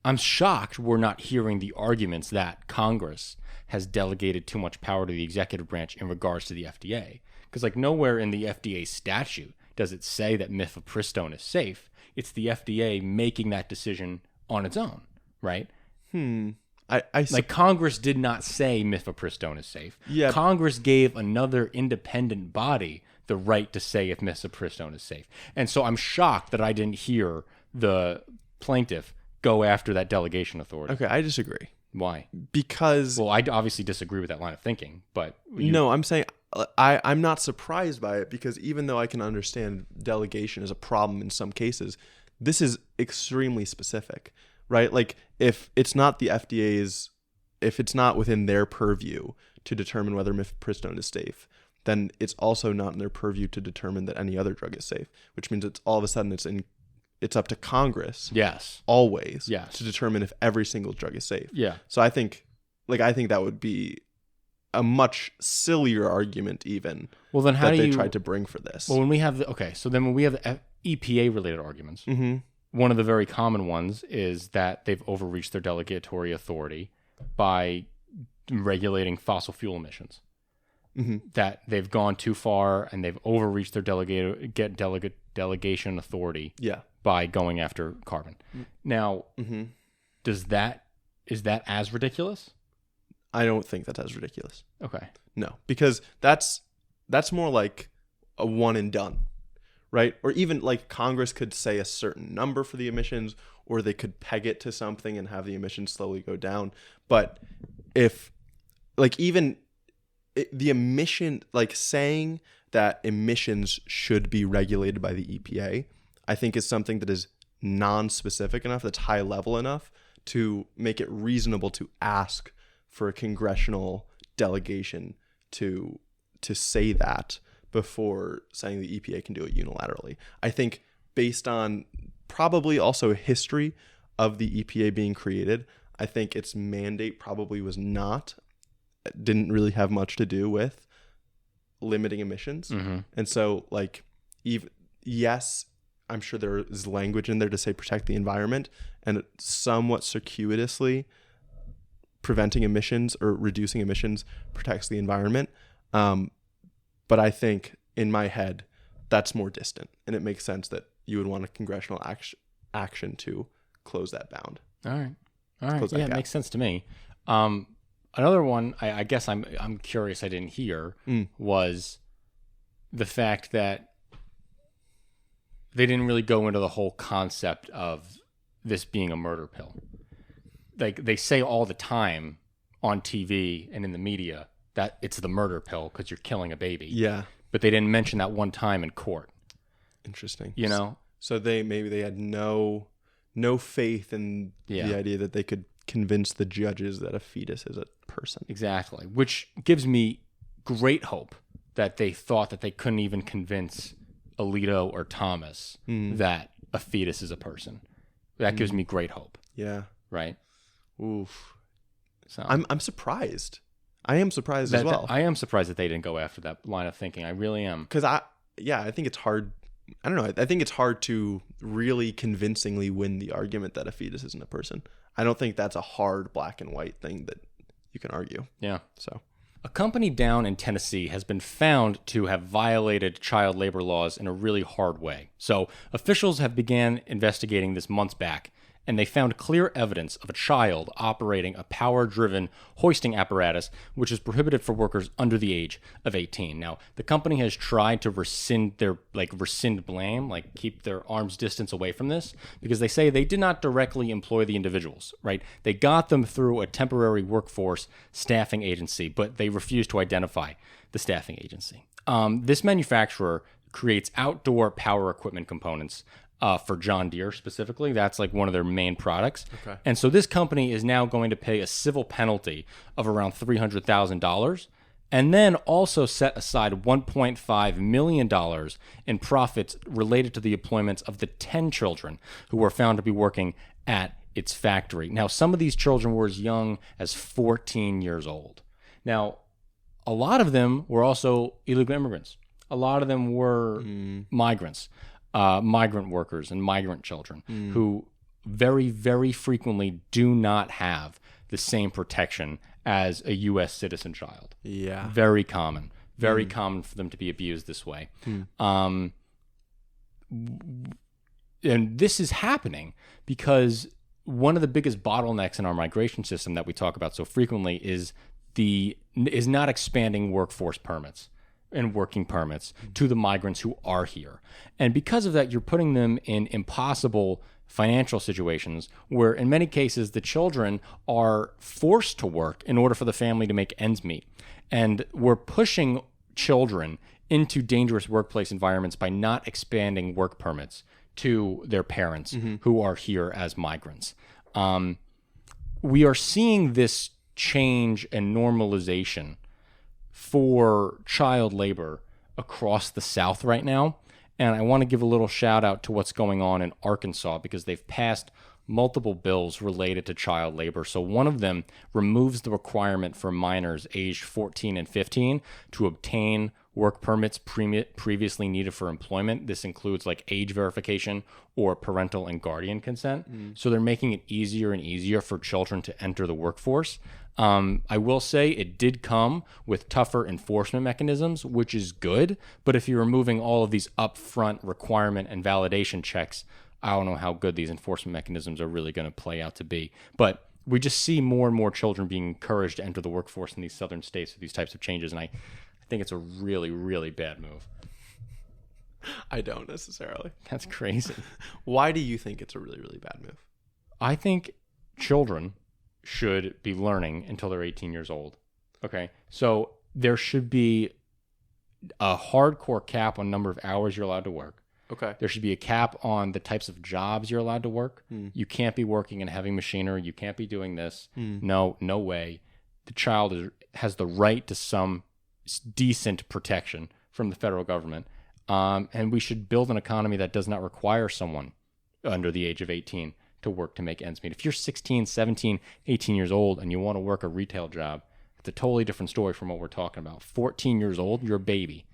[SPEAKER 2] I'm shocked we're not hearing the arguments that Congress has delegated too much power to the executive branch in regards to the FDA. Because like nowhere in the FDA statute does it say that Mifepristone is safe. It's the FDA making that decision on its own, right? Like Congress did not say Mifepristone is safe.
[SPEAKER 1] Yeah.
[SPEAKER 2] Congress gave another independent body the right to say if Mifepristone is safe. And so I'm shocked that I didn't hear the plaintiff go after that delegation authority.
[SPEAKER 1] Okay, I disagree.
[SPEAKER 2] Why?
[SPEAKER 1] Because...
[SPEAKER 2] Well, I obviously disagree with that line of thinking, but...
[SPEAKER 1] No, I'm saying I'm not surprised by it, because even though I can understand delegation is a problem in some cases, this is extremely specific, right? Like, if it's not the FDA's... If it's not within their purview to determine whether Mifepristone is safe, then it's also not in their purview to determine that any other drug is safe, which means it's all of a sudden it's up to Congress.
[SPEAKER 2] Yes.
[SPEAKER 1] Always.
[SPEAKER 2] Yes.
[SPEAKER 1] To determine if every single drug is safe.
[SPEAKER 2] Yeah.
[SPEAKER 1] So I think that would be a much sillier argument even.
[SPEAKER 2] Well, then how
[SPEAKER 1] that
[SPEAKER 2] do
[SPEAKER 1] they tried to bring for this.
[SPEAKER 2] Well, when we have the EPA related arguments, one of the very common ones is that they've overreached their delegatory authority by regulating fossil fuel emissions. that they've gone too far and they've overreached their delegation authority by going after carbon. Now, is that as ridiculous?
[SPEAKER 1] I don't think that's as ridiculous.
[SPEAKER 2] Okay.
[SPEAKER 1] No, because that's more like a one and done, right? Or even like Congress could say a certain number for the emissions, or they could peg it to something and have the emissions slowly go down. But if like even the emission, like saying that emissions should be regulated by the EPA, I think is something that is non-specific enough, that's high level enough to make it reasonable to ask for a congressional delegation to say that before saying the EPA can do it unilaterally. I think based on probably also a history of the EPA being created, I think its mandate probably didn't really have much to do with limiting emissions. And so like, yes, I'm sure there is language in there to say protect the environment, and somewhat circuitously preventing emissions or reducing emissions protects the environment. But I think in my head, that's more distant, and it makes sense that you would want a congressional action to close that bound.
[SPEAKER 2] All right. Yeah, it makes sense to me. Another one, I guess I'm curious I didn't hear, was the fact that they didn't really go into the whole concept of this being a murder pill. Like they say all the time on TV and in the media that it's the murder pill because you're killing a baby. Yeah. But they didn't mention that one time in court.
[SPEAKER 1] Interesting.
[SPEAKER 2] You know?
[SPEAKER 1] So they had no faith in the idea that they could convince the judges that a fetus is a person.
[SPEAKER 2] Exactly. Which gives me great hope that they thought that they couldn't even convince Alito or Thomas that a fetus is a person. That gives me great hope.
[SPEAKER 1] Yeah.
[SPEAKER 2] Right?
[SPEAKER 1] Oof. So I'm surprised. I am surprised as well.
[SPEAKER 2] I am surprised that they didn't go after that line of thinking. I really am.
[SPEAKER 1] Because I think it's hard. I don't know. I think it's hard to really convincingly win the argument that a fetus isn't a person. I don't think that's a hard black and white thing that you can argue.
[SPEAKER 2] Yeah.
[SPEAKER 1] So
[SPEAKER 2] a company down in Tennessee has been found to have violated child labor laws in a really hard way. So officials have began investigating this months back, and they found clear evidence of a child operating a power-driven hoisting apparatus, which is prohibited for workers under the age of 18. Now, the company has tried to rescind blame, keep their arm's distance away from this, because they say they did not directly employ the individuals, right? They got them through a temporary workforce staffing agency, but they refused to identify the staffing agency. This manufacturer creates outdoor power equipment components for John Deere specifically. That's like one of their main products. Okay. And so this company is now going to pay a civil penalty of around $300,000 and then also set aside $1.5 million in profits related to the employments of the 10 children who were found to be working at its factory. Now, some of these children were as young as 14 years old. Now, a lot of them were also illegal immigrants. A lot of them were migrants. Migrant workers and migrant children who very, very frequently do not have the same protection as a U.S. citizen child. Yeah. Very common. Very common for them to be abused this way. And this is happening because one of the biggest bottlenecks in our migration system that we talk about so frequently is not expanding workforce permits and working permits to the migrants who are here. And because of that, you're putting them in impossible financial situations where in many cases the children are forced to work in order for the family to make ends meet. And we're pushing children into dangerous workplace environments by not expanding work permits to their parents who are here as migrants. We are seeing this change and normalization for child labor across the South right now. And I want to give a little shout out to what's going on in Arkansas because they've passed multiple bills related to child labor. So one of them removes the requirement for minors aged 14 and 15 to obtain work permits previously needed for employment. This includes like age verification or parental and guardian consent. So they're making it easier and easier for children to enter the workforce. I will say it did come with tougher enforcement mechanisms, which is good. But if you're removing all of these upfront requirement and validation checks, I don't know how good these enforcement mechanisms are really going to play out to be. But we just see more and more children being encouraged to enter the workforce in these southern states with these types of changes. And I think it's a really, really bad move.
[SPEAKER 1] I don't necessarily.
[SPEAKER 2] That's crazy.
[SPEAKER 1] Why do you think it's a really, really bad move?
[SPEAKER 2] I think children should be learning until they're 18 years old. Okay. So there should be a hardcore cap on number of hours you're allowed to work.
[SPEAKER 1] Okay.
[SPEAKER 2] There should be a cap on the types of jobs you're allowed to work. You can't be working in heavy machinery. You can't be doing this. No way. The child has the right to some decent protection from the federal government. And we should build an economy that does not require someone under the age of 18 to work to make ends meet. If you're 16, 17, 18 years old and you want to work a retail job, it's a totally different story from what we're talking about. 14 years old, you're a baby.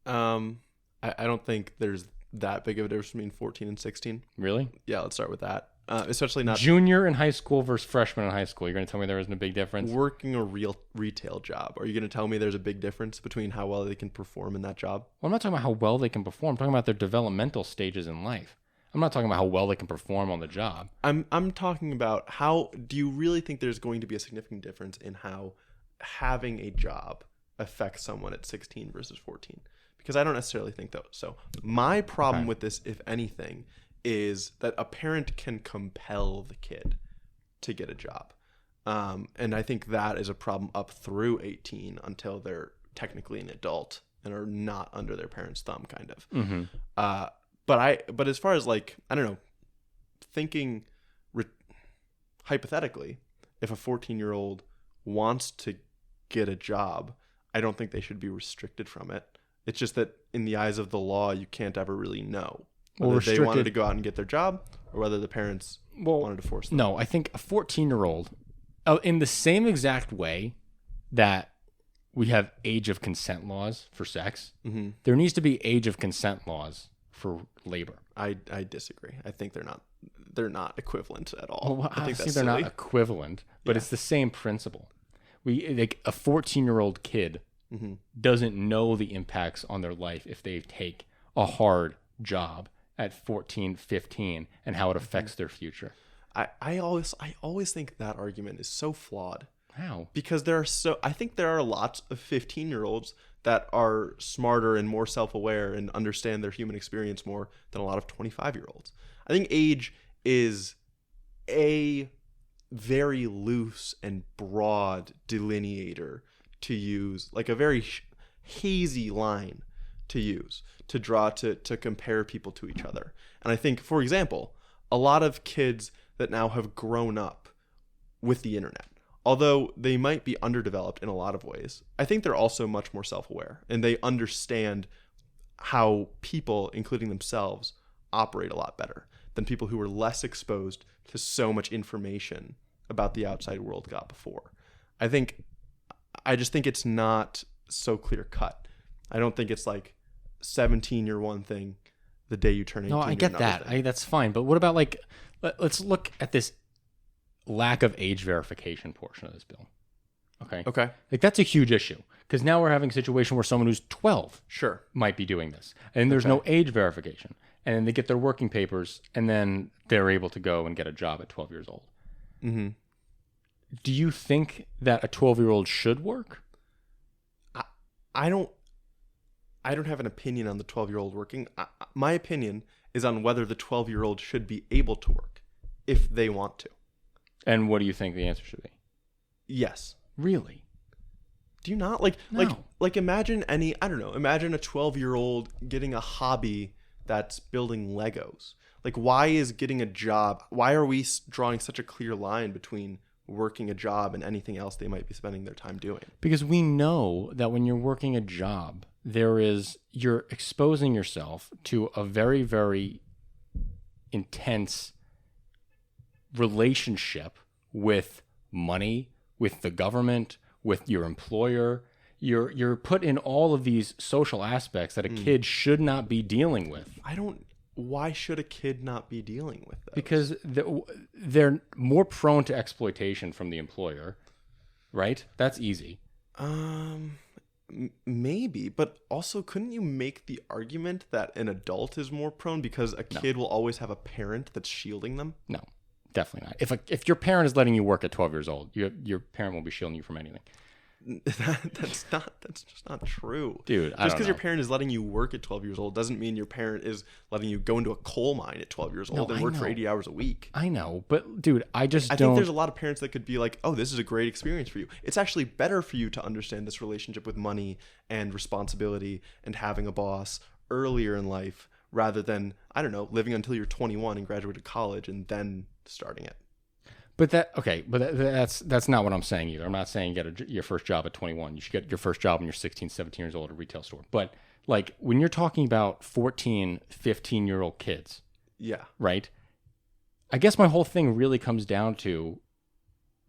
[SPEAKER 1] I don't think there's that big of a difference between 14 and 16.
[SPEAKER 2] Really?
[SPEAKER 1] Yeah, let's start with that. Especially not
[SPEAKER 2] junior in high school versus freshman in high school. You're going to tell me there isn't a big difference?
[SPEAKER 1] Working a real retail job. Are you going to tell me there's a big difference between how well they can perform in that job?
[SPEAKER 2] Well, I'm not talking about how well they can perform. I'm talking about their developmental stages in life. I'm not talking about how well they can perform on the job.
[SPEAKER 1] I'm talking about how do you really think there's going to be a significant difference in how having a job affects someone at 16 versus 14? Because I don't necessarily think that. So my problem with this, if anything, is that a parent can compel the kid to get a job. And I think that is a problem up through 18 until they're technically an adult and are not under their parents' thumb, kind of. But as far as like, I don't know, thinking hypothetically, if a 14-year-old wants to get a job, I don't think they should be restricted from it. It's just that in the eyes of the law, you can't ever really know whether they wanted to go out and get their job or whether the parents wanted to force them.
[SPEAKER 2] No, I think a 14-year-old, in the same exact way that we have age of consent laws for sex, there needs to be age of consent laws for labor.
[SPEAKER 1] I disagree. I think they're not equivalent at all.
[SPEAKER 2] Well,
[SPEAKER 1] I think
[SPEAKER 2] they're not equivalent, but it's the same principle. Like a 14-year-old kid doesn't know the impacts on their life if they take a hard job at 14, 15 and how it affects their future.
[SPEAKER 1] I always think that argument is so flawed.
[SPEAKER 2] How?
[SPEAKER 1] Because I think there are lots of 15-year-olds that are smarter and more self-aware and understand their human experience more than a lot of 25-year-olds. I think age is a very loose and broad delineator to use, like a very hazy line to use, to draw, to compare people to each other. And I think, for example, a lot of kids that now have grown up with the internet, although they might be underdeveloped in a lot of ways, I think they're also much more self-aware and they understand how people, including themselves, operate a lot better than people who were less exposed to so much information about the outside world got before. I just think it's not so clear cut. I don't think it's like 17 you're one thing, the day you turn 18
[SPEAKER 2] No, I get that. That's fine. But what about like, let's look at this lack of age verification portion of this bill. Okay. Like that's a huge issue because now we're having a situation where someone who's 12 might be doing this and there's no age verification and then they get their working papers and then they're able to go and get a job at 12 years old. Do you think that a 12-year-old should work?
[SPEAKER 1] I don't have an opinion on the 12-year-old working. My opinion is on whether the 12-year-old should be able to work if they want to.
[SPEAKER 2] And what do you think the answer should be?
[SPEAKER 1] Yes.
[SPEAKER 2] Really?
[SPEAKER 1] Do you not? Like imagine imagine a 12-year-old getting a hobby that's building Legos. Like why is getting a job, why are we drawing such a clear line between working a job and anything else they might be spending their time doing?
[SPEAKER 2] Because we know that when you're working a job, you're exposing yourself to a very, very intense relationship with money, with the government, with your employer. You're put in all of these social aspects that a kid should not be dealing with.
[SPEAKER 1] Why should a kid not be dealing with those?
[SPEAKER 2] Because they're more prone to exploitation from the employer. right? That's easy.
[SPEAKER 1] Maybe, but also couldn't you make the argument that an adult is more prone because a kid will always have a parent that's shielding them?
[SPEAKER 2] No, definitely not. If your parent is letting you work at 12 years old, your parent won't be shielding you from anything.
[SPEAKER 1] That's just not true,
[SPEAKER 2] dude.
[SPEAKER 1] Just because your parent is letting you work at 12 years old doesn't mean your parent is letting you go into a coal mine at 12 years old and work for 80 hours a week.
[SPEAKER 2] I know, but dude, I think
[SPEAKER 1] there's a lot of parents that could be like, oh, this is a great experience for you. It's actually better for you to understand this relationship with money and responsibility and having a boss earlier in life rather than, I don't know, living until you're 21 and graduated college and then starting it.
[SPEAKER 2] But that's not what I'm saying either. I'm not saying get your first job at 21. You should get your first job when you're 16, 17 years old at a retail store. But like when you're talking about 14, 15-year-old kids,
[SPEAKER 1] yeah,
[SPEAKER 2] right? I guess my whole thing really comes down to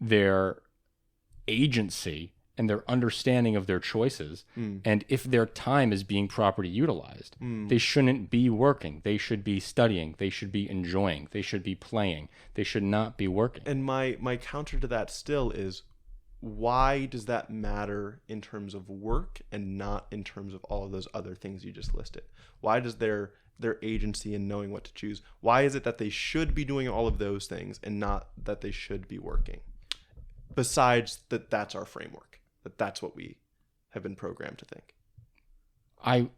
[SPEAKER 2] their agency and their understanding of their choices. And if their time is being properly utilized, they shouldn't be working. They should be studying. They should be enjoying. They should be playing. They should not be working.
[SPEAKER 1] And my counter to that still is, why does that matter in terms of work and not in terms of all of those other things you just listed? Why does their agency in knowing what to choose, why is it that they should be doing all of those things and not that they should be working? Besides that's our framework. That's what we have been programmed to think.
[SPEAKER 2] I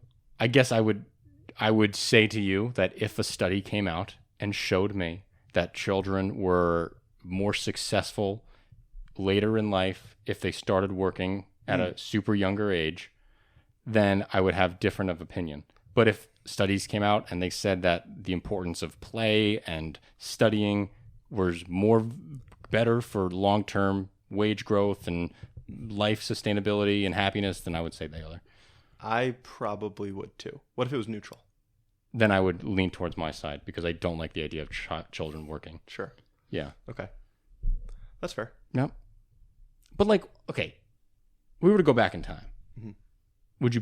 [SPEAKER 2] guess I would say to you that if a study came out and showed me that children were more successful later in life if they started working at a super younger age, then I would have different of opinion. But if studies came out and they said that the importance of play and studying was better for long-term wage growth and life sustainability and happiness, then I would say the other.
[SPEAKER 1] I probably would too. What if it was neutral?
[SPEAKER 2] Then I would lean towards my side because I don't like the idea of children working.
[SPEAKER 1] Sure.
[SPEAKER 2] Yeah.
[SPEAKER 1] Okay. That's fair.
[SPEAKER 2] Yep. But like, okay, we were to go back in time.
[SPEAKER 1] Mm-hmm.
[SPEAKER 2] Would you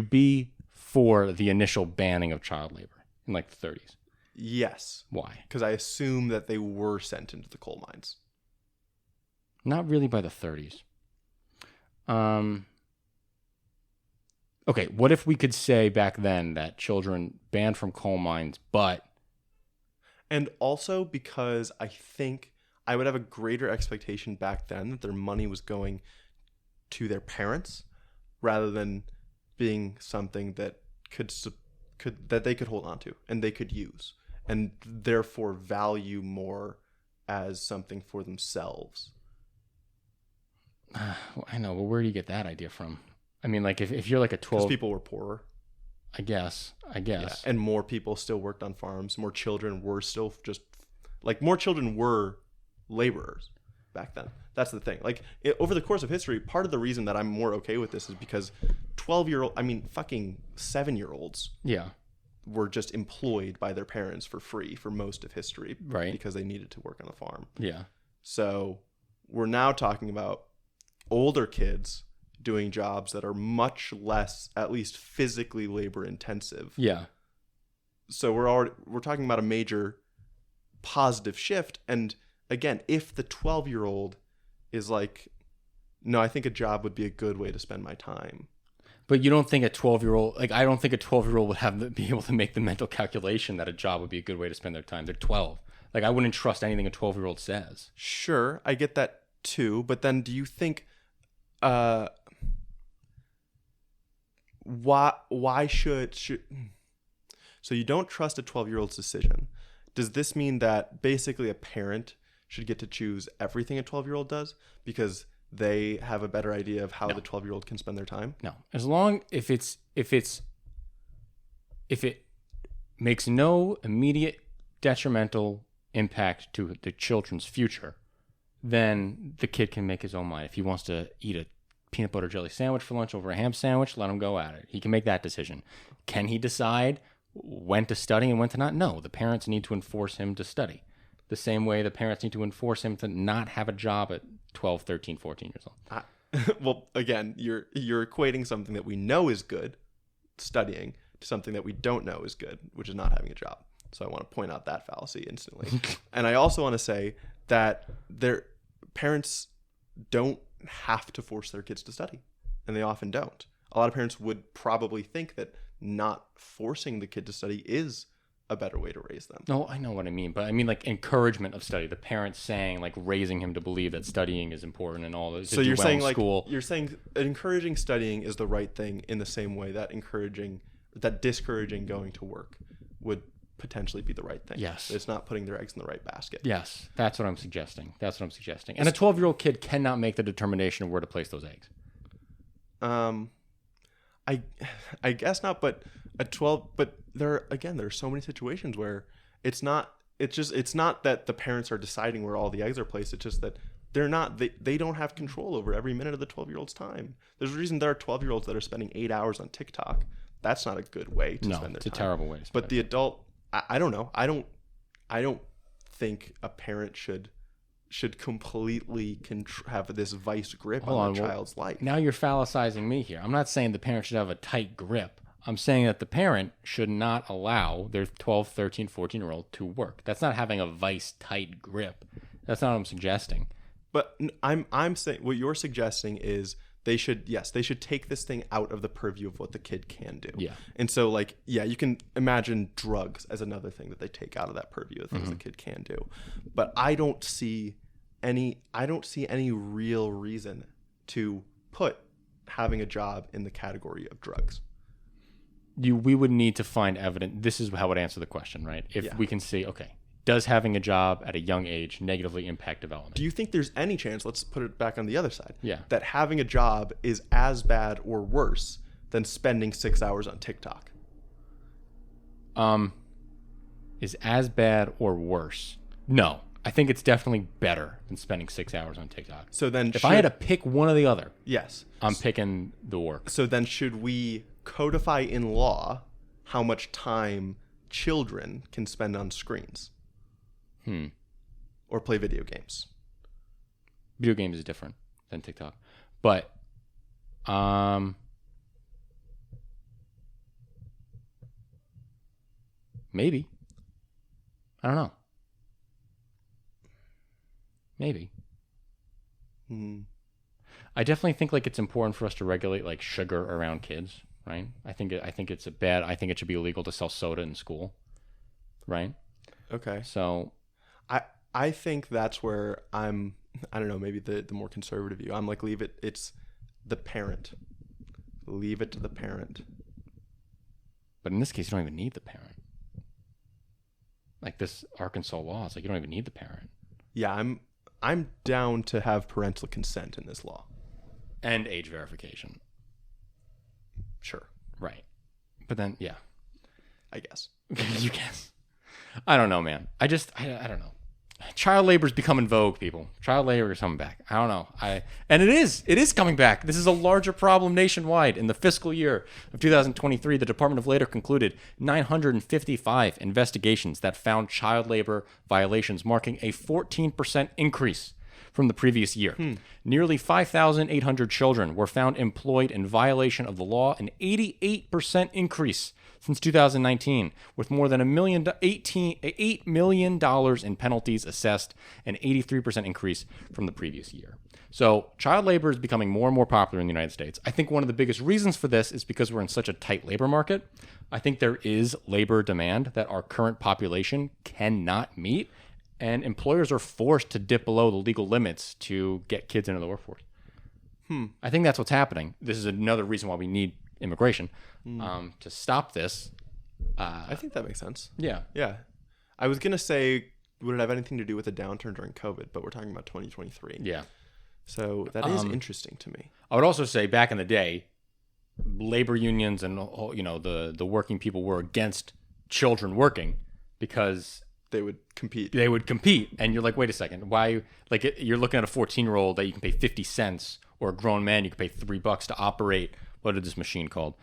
[SPEAKER 2] be for the initial banning of child labor in like the 30s?
[SPEAKER 1] Yes.
[SPEAKER 2] Why?
[SPEAKER 1] Because I assume that they were sent into the coal mines.
[SPEAKER 2] Not really by the 30s. Okay, what if we could say back then that children banned from coal mines, but...
[SPEAKER 1] And also because I think I would have a greater expectation back then that their money was going to their parents rather than being something that that they could hold on to and they could use and therefore value more as something for themselves.
[SPEAKER 2] I know, but where do you get that idea from? I mean, like if you're like a 12...
[SPEAKER 1] Because people were poorer.
[SPEAKER 2] I guess. Yeah.
[SPEAKER 1] And more people still worked on farms. More children were still more children were laborers back then. That's the thing. Like over the course of history, part of the reason that I'm more okay with this is because 7-year-olds were just employed by their parents for free for most of history.
[SPEAKER 2] Right.
[SPEAKER 1] Because they needed to work on the farm.
[SPEAKER 2] Yeah.
[SPEAKER 1] So we're now talking about older kids doing jobs that are much less, at least physically labor intensive.
[SPEAKER 2] Yeah.
[SPEAKER 1] So we're talking about a major positive shift. And again, if the 12-year-old is like, no, I think a job would be a good way to spend my time.
[SPEAKER 2] But you don't think a 12-year-old, like I don't think a 12-year-old would be able to make the mental calculation that a job would be a good way to spend their time. They're 12. Like I wouldn't trust anything a 12-year-old says.
[SPEAKER 1] Sure, I get that too. But then do you think why should so you don't trust a 12-year-old's decision? Does this mean that basically a parent should get to choose everything a 12-year-old does because they have a better idea of how the 12-year-old can spend their time?
[SPEAKER 2] No. As long if it makes no immediate detrimental impact to the children's future, then the kid can make his own mind. If he wants to eat a peanut butter jelly sandwich for lunch over a ham sandwich, let him go at it. He can make that decision. Can he decide when to study and when to not? No, the parents need to enforce him to study. The same way the parents need to enforce him to not have a job at 12, 13, 14 years old.
[SPEAKER 1] Well, again, you're equating something that we know is good, studying, to something that we don't know is good, which is not having a job. So I want to point out that fallacy instantly. And I also want to say that their parents don't have to force their kids to study, and they often don't. A lot of parents would probably think that not forcing the kid to study is a better way to raise them.
[SPEAKER 2] No, I know what I mean, but I mean like encouragement of study. The parents saying, like, raising him to believe that studying is important and all this.
[SPEAKER 1] So you're saying you're saying encouraging studying is the right thing in the same way that discouraging going to work would potentially be the right thing.
[SPEAKER 2] Yes.
[SPEAKER 1] It's not putting their eggs in the right basket.
[SPEAKER 2] Yes, that's what I'm suggesting. And a 12-year-old kid cannot make the determination of where to place those eggs.
[SPEAKER 1] I guess not, but at 12, but there are so many situations where it's not that the parents are deciding where all the eggs are placed. It's just that they don't have control over every minute of the 12-year-old's time. There's a reason there are 12-year-olds that are spending 8 hours on TikTok. That's not a good way to spend their time.
[SPEAKER 2] It's a terrible way to spend
[SPEAKER 1] But the adult, I don't know. I don't think a parent should completely have this vice grip on the child's life.
[SPEAKER 2] Now you're phallicizing me here. I'm not saying the parent should have a tight grip. I'm saying that the parent should not allow their 12, 13, 14-year-old to work. That's not having a vice tight grip. That's not what I'm suggesting.
[SPEAKER 1] But I'm saying what you're suggesting is they should take this thing out of the purview of what the kid can do.
[SPEAKER 2] Yeah.
[SPEAKER 1] And so you can imagine drugs as another thing that they take out of that purview of things the kid can do. But I don't see any real reason to put having a job in the category of drugs.
[SPEAKER 2] We would need to find evidence. This is how I would answer the question, right? If we can see, okay, does having a job at a young age negatively impact development?
[SPEAKER 1] Do you think there's any chance, let's put it back on the other side,
[SPEAKER 2] yeah,
[SPEAKER 1] that having a job is as bad or worse than spending 6 hours on TikTok?
[SPEAKER 2] Is as bad or worse? No. I think it's definitely better than spending 6 hours on TikTok.
[SPEAKER 1] So then
[SPEAKER 2] if I had to pick one or the other,
[SPEAKER 1] yes,
[SPEAKER 2] I'm picking the work.
[SPEAKER 1] So then should we codify in law how much time children can spend on screens? Or play video games?
[SPEAKER 2] Video games is different than TikTok. But maybe. I don't know. Maybe. I definitely think like it's important for us to regulate like sugar around kids, right? I think it should be illegal to sell soda in school, right?
[SPEAKER 1] Okay.
[SPEAKER 2] So
[SPEAKER 1] I think that's where I don't know, maybe the more conservative view. I'm like, it's the parent. Leave it to the parent.
[SPEAKER 2] But in this case, you don't even need the parent. Like this Arkansas law, it's like you don't even need the parent.
[SPEAKER 1] Yeah, I'm down to have parental consent in this law.
[SPEAKER 2] And age verification.
[SPEAKER 1] Sure.
[SPEAKER 2] Right. But then, yeah.
[SPEAKER 1] I guess.
[SPEAKER 2] You guess. I don't know, man. I don't know. Child labor is becoming vogue, people. Child labor is coming back. I don't know. And it is coming back. This is a larger problem nationwide. In the fiscal year of 2023, the Department of Labor concluded 955 investigations that found child labor violations, marking a 14% increase from the previous year. Nearly 5,800 children were found employed in violation of the law, an 88% increase since 2019, with more than $8 million in penalties assessed, an 83% increase from the previous year. So child labor is becoming more and more popular in the United States. I think one of the biggest reasons for this is because we're in such a tight labor market. I think there is labor demand that our current population cannot meet, and employers are forced to dip below the legal limits to get kids into the workforce. I think that's what's happening. This is another reason why we need immigration to stop this.
[SPEAKER 1] I think that makes sense.
[SPEAKER 2] Yeah.
[SPEAKER 1] I was gonna say, would it have anything to do with the downturn during COVID? But we're talking about 2023.
[SPEAKER 2] Yeah.
[SPEAKER 1] So that is interesting to me.
[SPEAKER 2] I would also say back in the day, labor unions and the working people were against children working because
[SPEAKER 1] they would compete.
[SPEAKER 2] And you're like, wait a second, why? Like you're looking at a 14-year-old that you can pay 50 cents, or a grown man you can pay $3 to operate. What is this machine called?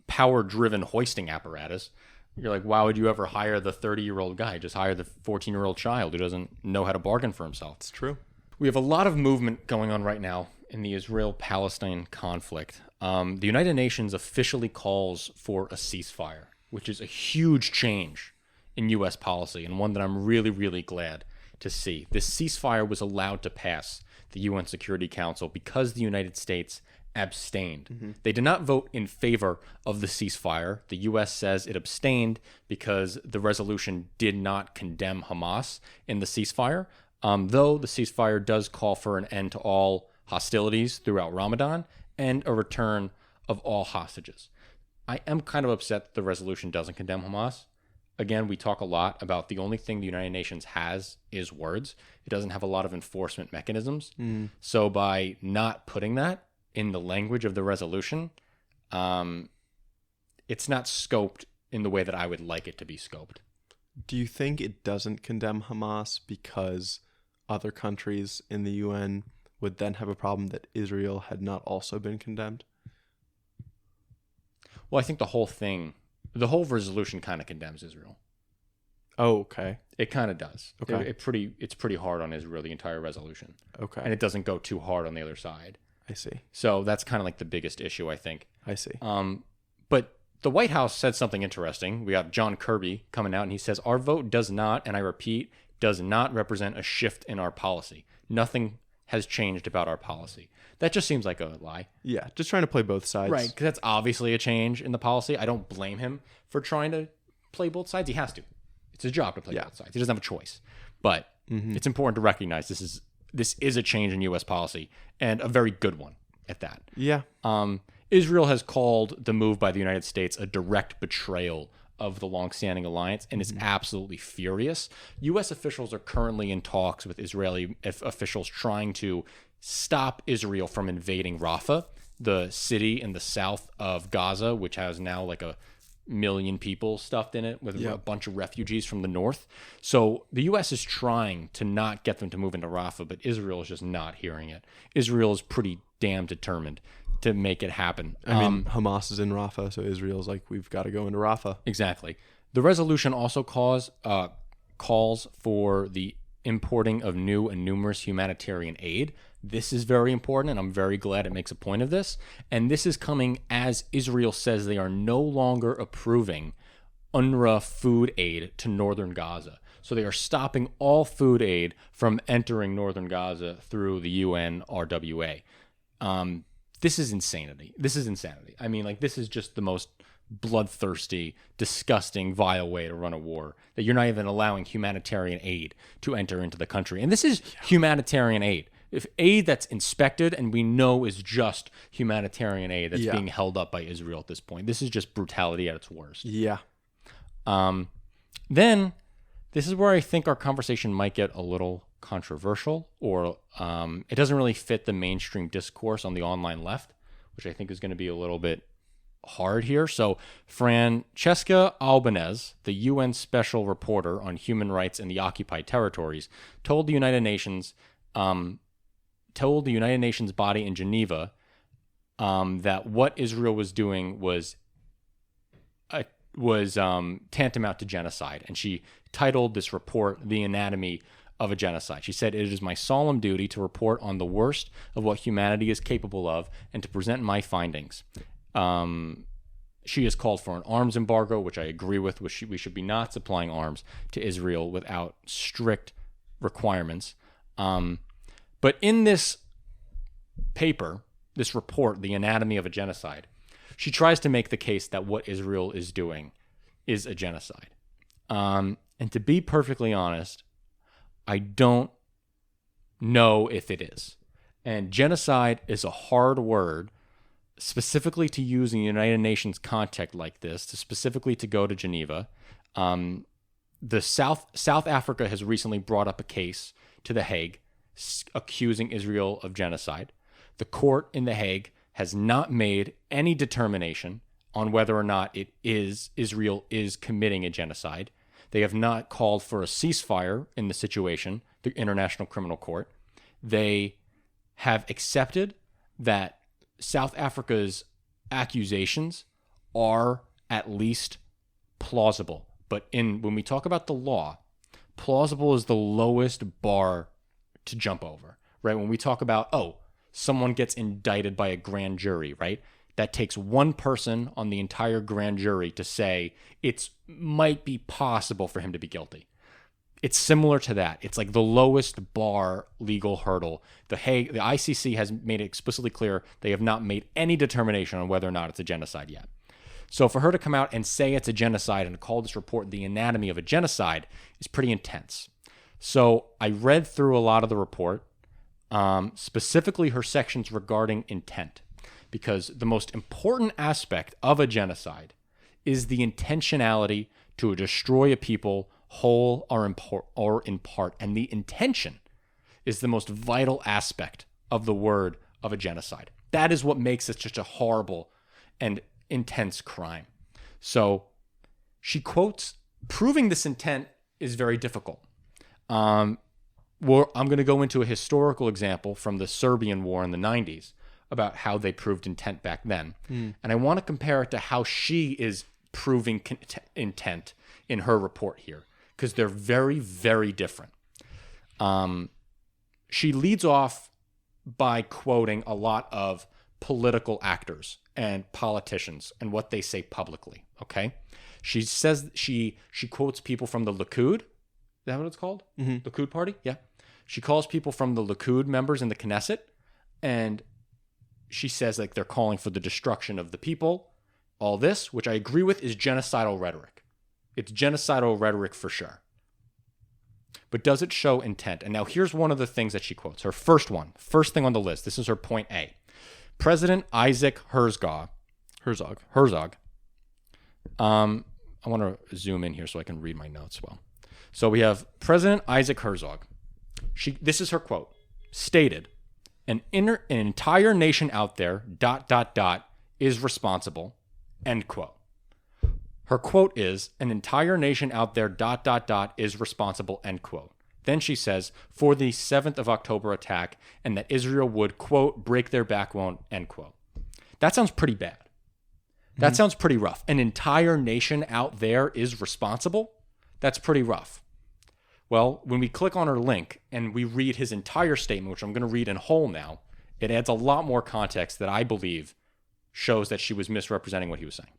[SPEAKER 2] Power-driven hoisting apparatus. You're like, why would you ever hire the 30-year-old guy? Just hire the 14-year-old child who doesn't know how to bargain for himself.
[SPEAKER 1] It's true.
[SPEAKER 2] We have a lot of movement going on right now in the Israel-Palestine conflict. The United Nations officially calls for a ceasefire, which is a huge change in U.S. policy, and one that I'm really, really glad to see. This ceasefire was allowed to pass the UN Security Council because the United States abstained. They did not vote in favor of the ceasefire. The U.S. says it abstained because the resolution did not condemn Hamas in the ceasefire, though the ceasefire does call for an end to all hostilities throughout Ramadan and a return of all hostages. I am kind of upset that the resolution doesn't condemn Hamas. Again, we talk a lot about the only thing the United Nations has is words. It doesn't have a lot of enforcement mechanisms. So by not putting that in the language of the resolution, it's not scoped in the way that I would like it to be scoped.
[SPEAKER 1] Do you think it doesn't condemn Hamas because other countries in the UN would then have a problem that Israel had not also been condemned?
[SPEAKER 2] Well, I think the whole resolution kind of condemns Israel.
[SPEAKER 1] Oh, okay.
[SPEAKER 2] It kind of does.
[SPEAKER 1] Okay.
[SPEAKER 2] It's pretty hard on Israel, the entire resolution.
[SPEAKER 1] Okay.
[SPEAKER 2] And it doesn't go too hard on the other side.
[SPEAKER 1] I see.
[SPEAKER 2] So that's kind of like the biggest issue, I think.
[SPEAKER 1] I see.
[SPEAKER 2] But the White House said something interesting. We got John Kirby coming out, and he says, our vote does not, and I repeat, does not represent a shift in our policy. Nothing has changed about our policy. That just seems like a lie.
[SPEAKER 1] Yeah, just trying to play both sides.
[SPEAKER 2] Right, because that's obviously a change in the policy. I don't blame him for trying to play both sides. He has to. It's his job to play both sides. He doesn't have a choice. But it's important to recognize this is a change in U.S. policy, and a very good one at that.
[SPEAKER 1] Yeah.
[SPEAKER 2] Israel has called the move by the United States a direct betrayal of the longstanding alliance, and is absolutely furious. U.S. officials are currently in talks with Israeli officials trying to stop Israel from invading Rafah, the city in the south of Gaza, which has now like 1 million people stuffed in it with a bunch of refugees from the north. So the U.S. is trying to not get them to move into Rafah, but Israel is just not hearing it. Israel is pretty damn determined to make it happen.
[SPEAKER 1] I mean, Hamas is in Rafah, so Israel's like, we've got to go into Rafah.
[SPEAKER 2] Exactly. The resolution also calls for the importing of new and numerous humanitarian aid. This is very important, and I'm very glad it makes a point of this. And this is coming as Israel says they are no longer approving UNRWA food aid to northern Gaza. So they are stopping all food aid from entering northern Gaza through the UN RWA. This is insanity. I mean, like, this is just the most bloodthirsty, disgusting, vile way to run a war, that you're not even allowing humanitarian aid to enter into the country. And this is humanitarian aid. If aid that's inspected and we know is just humanitarian aid that's being held up by Israel at this point. This is just brutality at its worst.
[SPEAKER 1] Yeah.
[SPEAKER 2] Then this is where I think our conversation might get a little controversial, or it doesn't really fit the mainstream discourse on the online left, which I think is going to be a little bit hard here. So Francesca Albanese, the UN special reporter on human rights in the occupied territories, told the United Nations body in Geneva that what Israel was doing was tantamount to genocide, and she titled this report "The Anatomy of a Genocide." She said, "It is my solemn duty to report on the worst of what humanity is capable of and to present my findings." She has called for an arms embargo, which I agree with. We should be not supplying arms to Israel without strict requirements. But in this paper, this report, The Anatomy of a Genocide, she tries to make the case that what Israel is doing is a genocide. And to be perfectly honest, I don't know if it is. And genocide is a hard word, specifically to use in the United Nations context like this, specifically to go to Geneva. The South Africa has recently brought up a case to The Hague accusing Israel of genocide. The court in The Hague has not made any determination on whether or not Israel is committing a genocide. They have not called for a ceasefire in the situation, the International Criminal Court. They have accepted that South Africa's accusations are at least plausible. But when we talk about the law, plausible is the lowest bar to jump over, right? When we talk about, someone gets indicted by a grand jury, right? That takes one person on the entire grand jury to say it might be possible for him to be guilty. It's similar to that. It's like the lowest bar legal hurdle. The ICC has made it explicitly clear they have not made any determination on whether or not it's a genocide yet. So for her to come out and say it's a genocide and call this report the anatomy of a genocide is pretty intense. So I read through a lot of the report, specifically her sections regarding intent, because the most important aspect of a genocide is the intentionality to destroy a people whole or in part. And the intention is the most vital aspect of the word of a genocide. That is what makes it such a horrible and intense crime. So she quotes, proving this intent is very difficult. I'm going to go into a historical example from the Serbian War in the 90s about how they proved intent back then. And I want to compare it to how she is proving intent in her report here, because they're very, very different. She leads off by quoting a lot of political actors and politicians and what they say publicly, okay? She says she quotes people from the Likud. Is that what it's called? Mm-hmm. Likud party? Yeah. She calls people from the Likud members in the Knesset, and she says like they're calling for the destruction of the people. All this, which I agree with, is genocidal rhetoric. It's genocidal rhetoric for sure. But does it show intent? And now here's one of the things that she quotes. Her first thing on the list. This is her point A. President Isaac Herzog. I want to zoom in here so I can read my notes well. So we have President Isaac Herzog. This is her quote. Stated, an entire nation out there, ... is responsible, end quote. Her quote is, an entire nation out there, ... is responsible, end quote. Then she says, for the 7th of October attack, and that Israel would, quote, break their backbone, end quote. That sounds pretty bad. That sounds pretty rough. An entire nation out there is responsible? That's pretty rough. Well, when we click on her link and we read his entire statement, which I'm going to read in whole now, it adds a lot more context that I believe shows that she was misrepresenting what he was saying.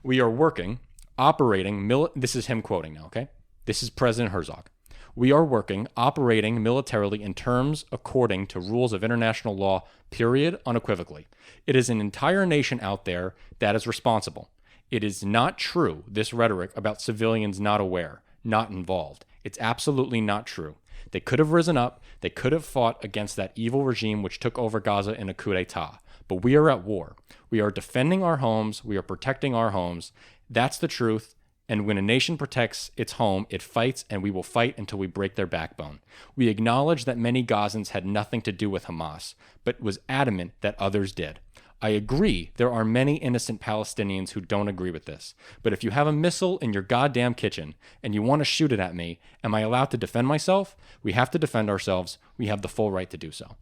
[SPEAKER 2] We are working, operating, this is him quoting now, okay? This is President Herzog. We are working, operating militarily in terms according to rules of international law, period, unequivocally. It is an entire nation out there that is responsible. It is not true, this rhetoric about civilians not aware, not involved. It's absolutely not true. They could have risen up. They could have fought against that evil regime which took over Gaza in a coup d'etat. But we are at war. We are defending our homes. We are protecting our homes. That's the truth. And when a nation protects its home, it fights, and we will fight until we break their backbone. We acknowledge that many Gazans had nothing to do with Hamas, but was adamant that others did. I agree there are many innocent Palestinians who don't agree with this. But if you have a missile in your goddamn kitchen and you want to shoot it at me, am I allowed to defend myself? We have to defend ourselves. We have the full right to do so.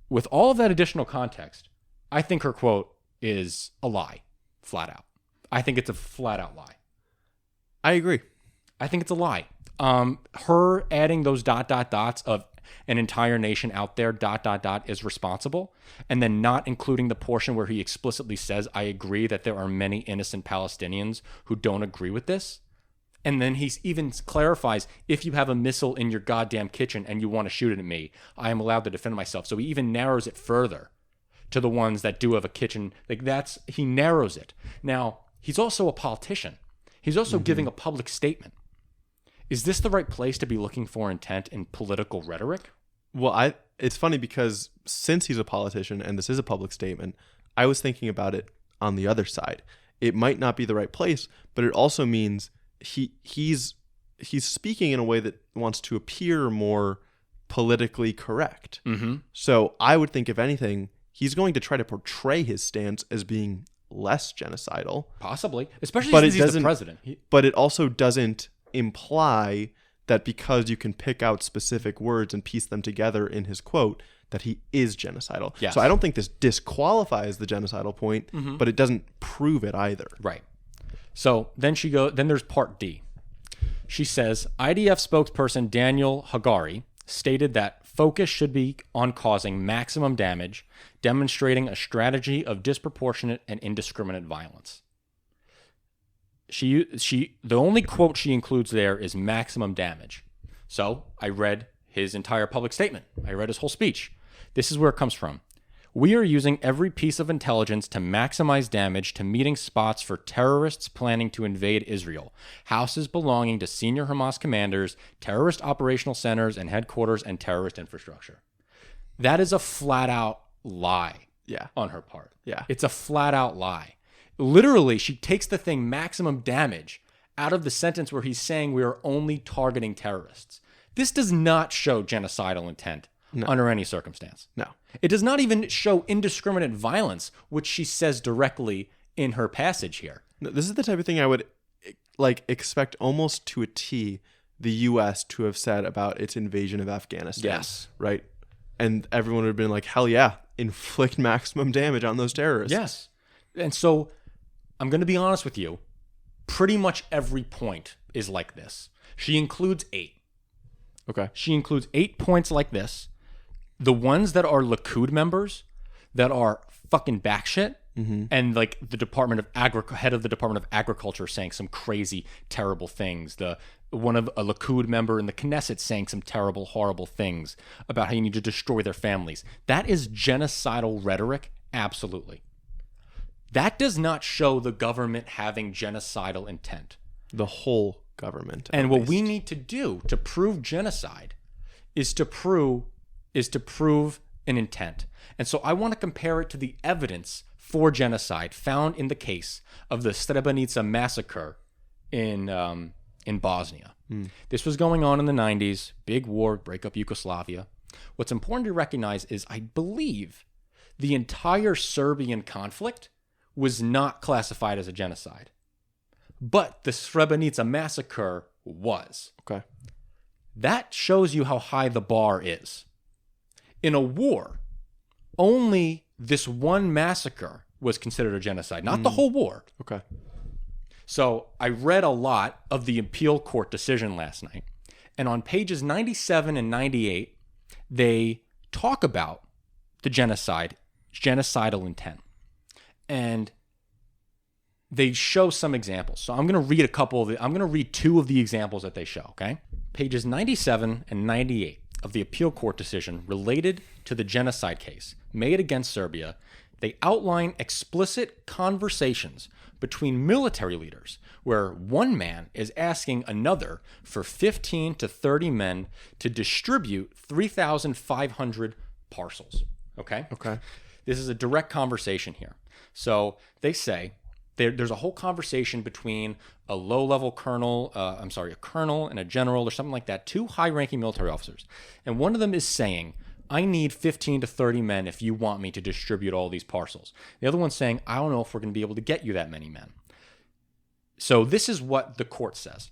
[SPEAKER 2] With all of that additional context, I think her quote is a lie, flat out. I think it's a flat out lie.
[SPEAKER 1] I agree.
[SPEAKER 2] I think it's a lie. Her adding those ... of an entire nation out there ... is responsible, and then not including the portion where he explicitly says, I agree that there are many innocent Palestinians who don't agree with this. And then he even clarifies, if you have a missile in your goddamn kitchen and you want to shoot it at me, I am allowed to defend myself. So he even narrows it further to the ones that do have a kitchen. He narrows it. Now, he's also a politician. He's also giving a public statement. Is this the right place to be looking for intent in political rhetoric?
[SPEAKER 1] Well, it's funny because since he's a politician and this is a public statement, I was thinking about it on the other side. It might not be the right place, but it also means he's speaking in a way that wants to appear more politically correct. Mm-hmm. So I would think, if anything, he's going to try to portray his stance as being less genocidal.
[SPEAKER 2] Possibly. Especially since he's the president.
[SPEAKER 1] But it also doesn't imply that because you can pick out specific words and piece them together in his quote, that he is genocidal. Yes. So I don't think this disqualifies the genocidal point, but it doesn't prove it either.
[SPEAKER 2] Right. So then there's part D. She says, IDF spokesperson Daniel Hagari stated that focus should be on causing maximum damage, demonstrating a strategy of disproportionate and indiscriminate violence. the only quote she includes there is maximum damage. So I read his entire public statement. I read his whole speech. This is where it comes from. We are using every piece of intelligence to maximize damage to meeting spots for terrorists planning to invade Israel, houses belonging to senior Hamas commanders, terrorist operational centers and headquarters, and terrorist infrastructure. That is a flat-out lie on her part.
[SPEAKER 1] Yeah.
[SPEAKER 2] It's a flat-out lie. Literally, she takes the thing maximum damage out of the sentence where he's saying we are only targeting terrorists. This does not show genocidal intent under any circumstance.
[SPEAKER 1] No.
[SPEAKER 2] It does not even show indiscriminate violence, which she says directly in her passage here.
[SPEAKER 1] No, this is the type of thing I would expect almost to a T the U.S. to have said about its invasion of Afghanistan.
[SPEAKER 2] Yes.
[SPEAKER 1] Right? And everyone would have been like, hell yeah, inflict maximum damage on those terrorists.
[SPEAKER 2] Yes. And so I'm going to be honest with you. Pretty much every point is like this. She includes 8.
[SPEAKER 1] Okay.
[SPEAKER 2] She includes 8 points like this. The ones that are Likud members that are fucking batshit, and like the head of the Department of Agriculture saying some crazy, terrible things. One of a Likud member in the Knesset saying some terrible, horrible things about how you need to destroy their families. That is genocidal rhetoric, absolutely. That does not show the government having genocidal intent.
[SPEAKER 1] The whole government.
[SPEAKER 2] And what we need to do to prove genocide is to prove an intent. And so I want to compare it to the evidence for genocide found in the case of the Srebrenica massacre in Bosnia. This was going on in the 90s, big war, break up Yugoslavia. What's important to recognize is I believe the entire Serbian conflict was not classified as a genocide. But the Srebrenica massacre was.
[SPEAKER 1] Okay.
[SPEAKER 2] That shows you how high the bar is. In a war, only this one massacre was considered a genocide, not the whole war.
[SPEAKER 1] Okay.
[SPEAKER 2] So I read a lot of the appeal court decision last night. And on pages 97 and 98, they talk about the genocidal intent. And they show some examples. So I'm going to read 2 of the examples that they show, okay? Pages 97 and 98 of the appeal court decision related to the genocide case made against Serbia, they outline explicit conversations between military leaders where one man is asking another for 15 to 30 men to distribute 3,500 parcels, okay?
[SPEAKER 1] Okay.
[SPEAKER 2] This is a direct conversation here. So they say there's a whole conversation between a low-level colonel, a colonel and a general or something like that, 2 high-ranking military officers. And one of them is saying, I need 15 to 30 men if you want me to distribute all these parcels. The other one's saying, I don't know if we're going to be able to get you that many men. So this is what the court says.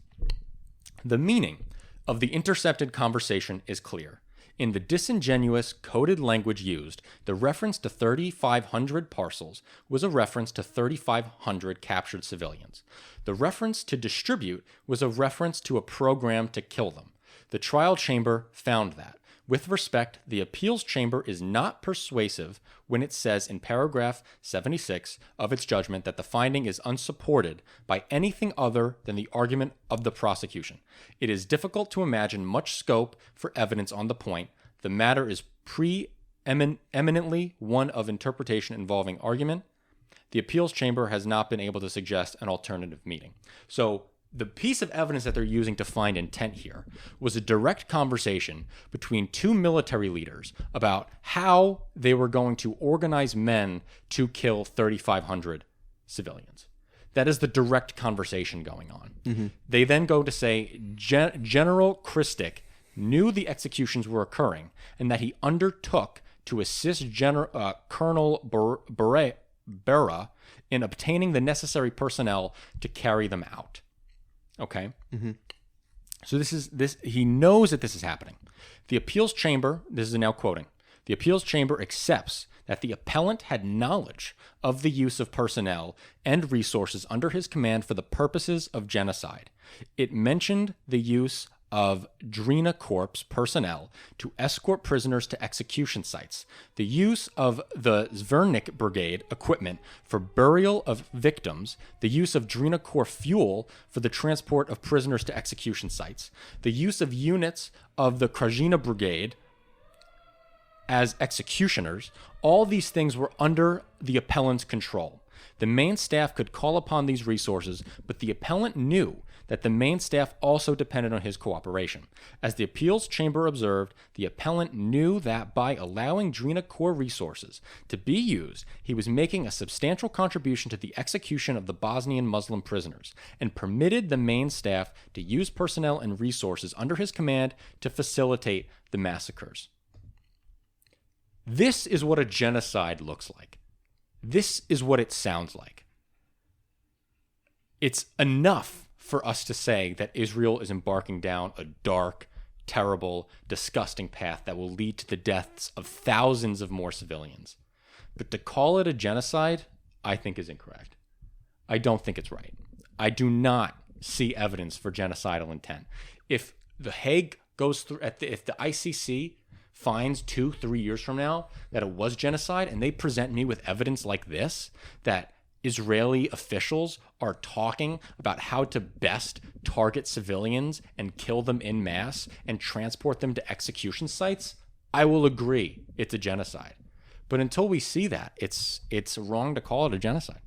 [SPEAKER 2] The meaning of the intercepted conversation is clear. In the disingenuous, coded language used, the reference to 3,500 parcels was a reference to 3,500 captured civilians. The reference to distribute was a reference to a program to kill them. The trial chamber found that. With respect, the appeals chamber is not persuasive when it says in paragraph 76 of its judgment that the finding is unsupported by anything other than the argument of the prosecution. It is difficult to imagine much scope for evidence on the point. The matter is preeminently one of interpretation involving argument. The appeals chamber has not been able to suggest an alternative meaning. So the piece of evidence that they're using to find intent here was a direct conversation between 2 military leaders about how they were going to organize men to kill 3,500 civilians. That is the direct conversation going on. Mm-hmm. They then go to say General Kristic knew the executions were occurring and that he undertook to assist Colonel Berra in obtaining the necessary personnel to carry them out. Okay. Mm-hmm. So he knows that this is happening. The appeals chamber, this is now quoting, the appeals chamber accepts that the appellant had knowledge of the use of personnel and resources under his command for the purposes of genocide. It mentioned the use of Drina Corps personnel to escort prisoners to execution sites, the use of the Zvernik Brigade equipment for burial of victims, the use of Drina Corps fuel for the transport of prisoners to execution sites, the use of units of the Krajina Brigade as executioners, all these things were under the appellant's control. The main staff could call upon these resources, but the appellant knew that the main staff also depended on his cooperation. As the appeals chamber observed, the appellant knew that by allowing Drina Corps resources to be used, he was making a substantial contribution to the execution of the Bosnian Muslim prisoners, and permitted the main staff to use personnel and resources under his command to facilitate the massacres. This is what a genocide looks like. This is what it sounds like. It's enough for us to say that Israel is embarking down a dark, terrible, disgusting path that will lead to the deaths of thousands of more civilians. But to call it a genocide, I think is incorrect. I don't think it's right. I do not see evidence for genocidal intent. If The Hague goes through, if the ICC finds 2-3 years from now that it was genocide, and they present me with evidence like this, that Israeli officials are talking about how to best target civilians and kill them en masse and transport them to execution sites, I will agree it's a genocide. But until we see that, it's wrong to call it a genocide.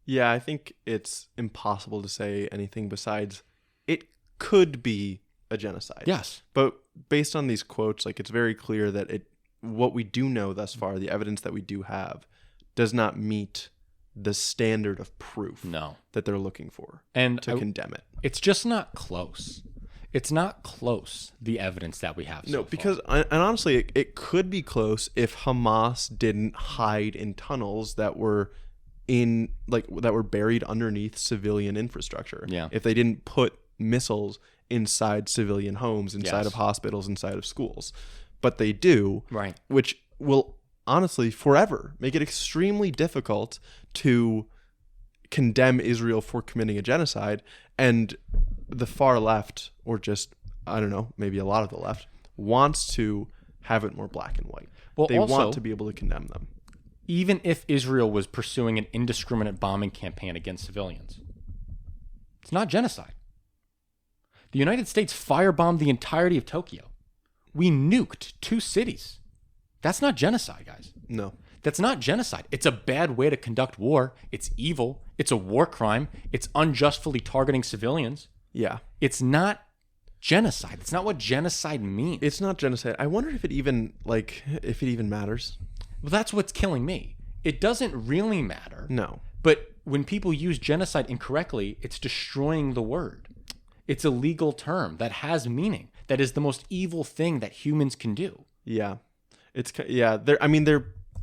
[SPEAKER 1] Yeah, I think it's impossible to say anything besides it could be a genocide.
[SPEAKER 2] Yes.
[SPEAKER 1] But based on these quotes, like, it's very clear that what we do know thus far, the evidence that we do have, does not meet the standard of proof that they're looking for and to condemn it.
[SPEAKER 2] It's just not close. It's not close, the evidence that we have so far.
[SPEAKER 1] Because, and honestly, it could be close if Hamas didn't hide in tunnels that were buried underneath civilian infrastructure.
[SPEAKER 2] Yeah.
[SPEAKER 1] If they didn't put missiles inside civilian homes, inside of hospitals, inside of schools. But they do,
[SPEAKER 2] right?
[SPEAKER 1] Which will honestly forever make it extremely difficult to condemn Israel for committing a genocide. And the far left, or just, I don't know, maybe a lot of the left, wants to have it more black and white.
[SPEAKER 2] Well,
[SPEAKER 1] they
[SPEAKER 2] also,
[SPEAKER 1] want to be able to condemn them.
[SPEAKER 2] Even if Israel was pursuing an indiscriminate bombing campaign against civilians, it's not genocide. The United States firebombed the entirety of Tokyo. We nuked 2 cities. That's not genocide, guys.
[SPEAKER 1] No.
[SPEAKER 2] That's not genocide. It's a bad way to conduct war. It's evil. It's a war crime. It's unjustly targeting civilians.
[SPEAKER 1] Yeah.
[SPEAKER 2] It's not genocide. It's not what genocide means.
[SPEAKER 1] It's not genocide. I wonder if it even matters.
[SPEAKER 2] Well, that's what's killing me. It doesn't really matter.
[SPEAKER 1] No.
[SPEAKER 2] But when people use genocide incorrectly, it's destroying the word. It's a legal term that has meaning. That is the most evil thing that humans can do.
[SPEAKER 1] Yeah.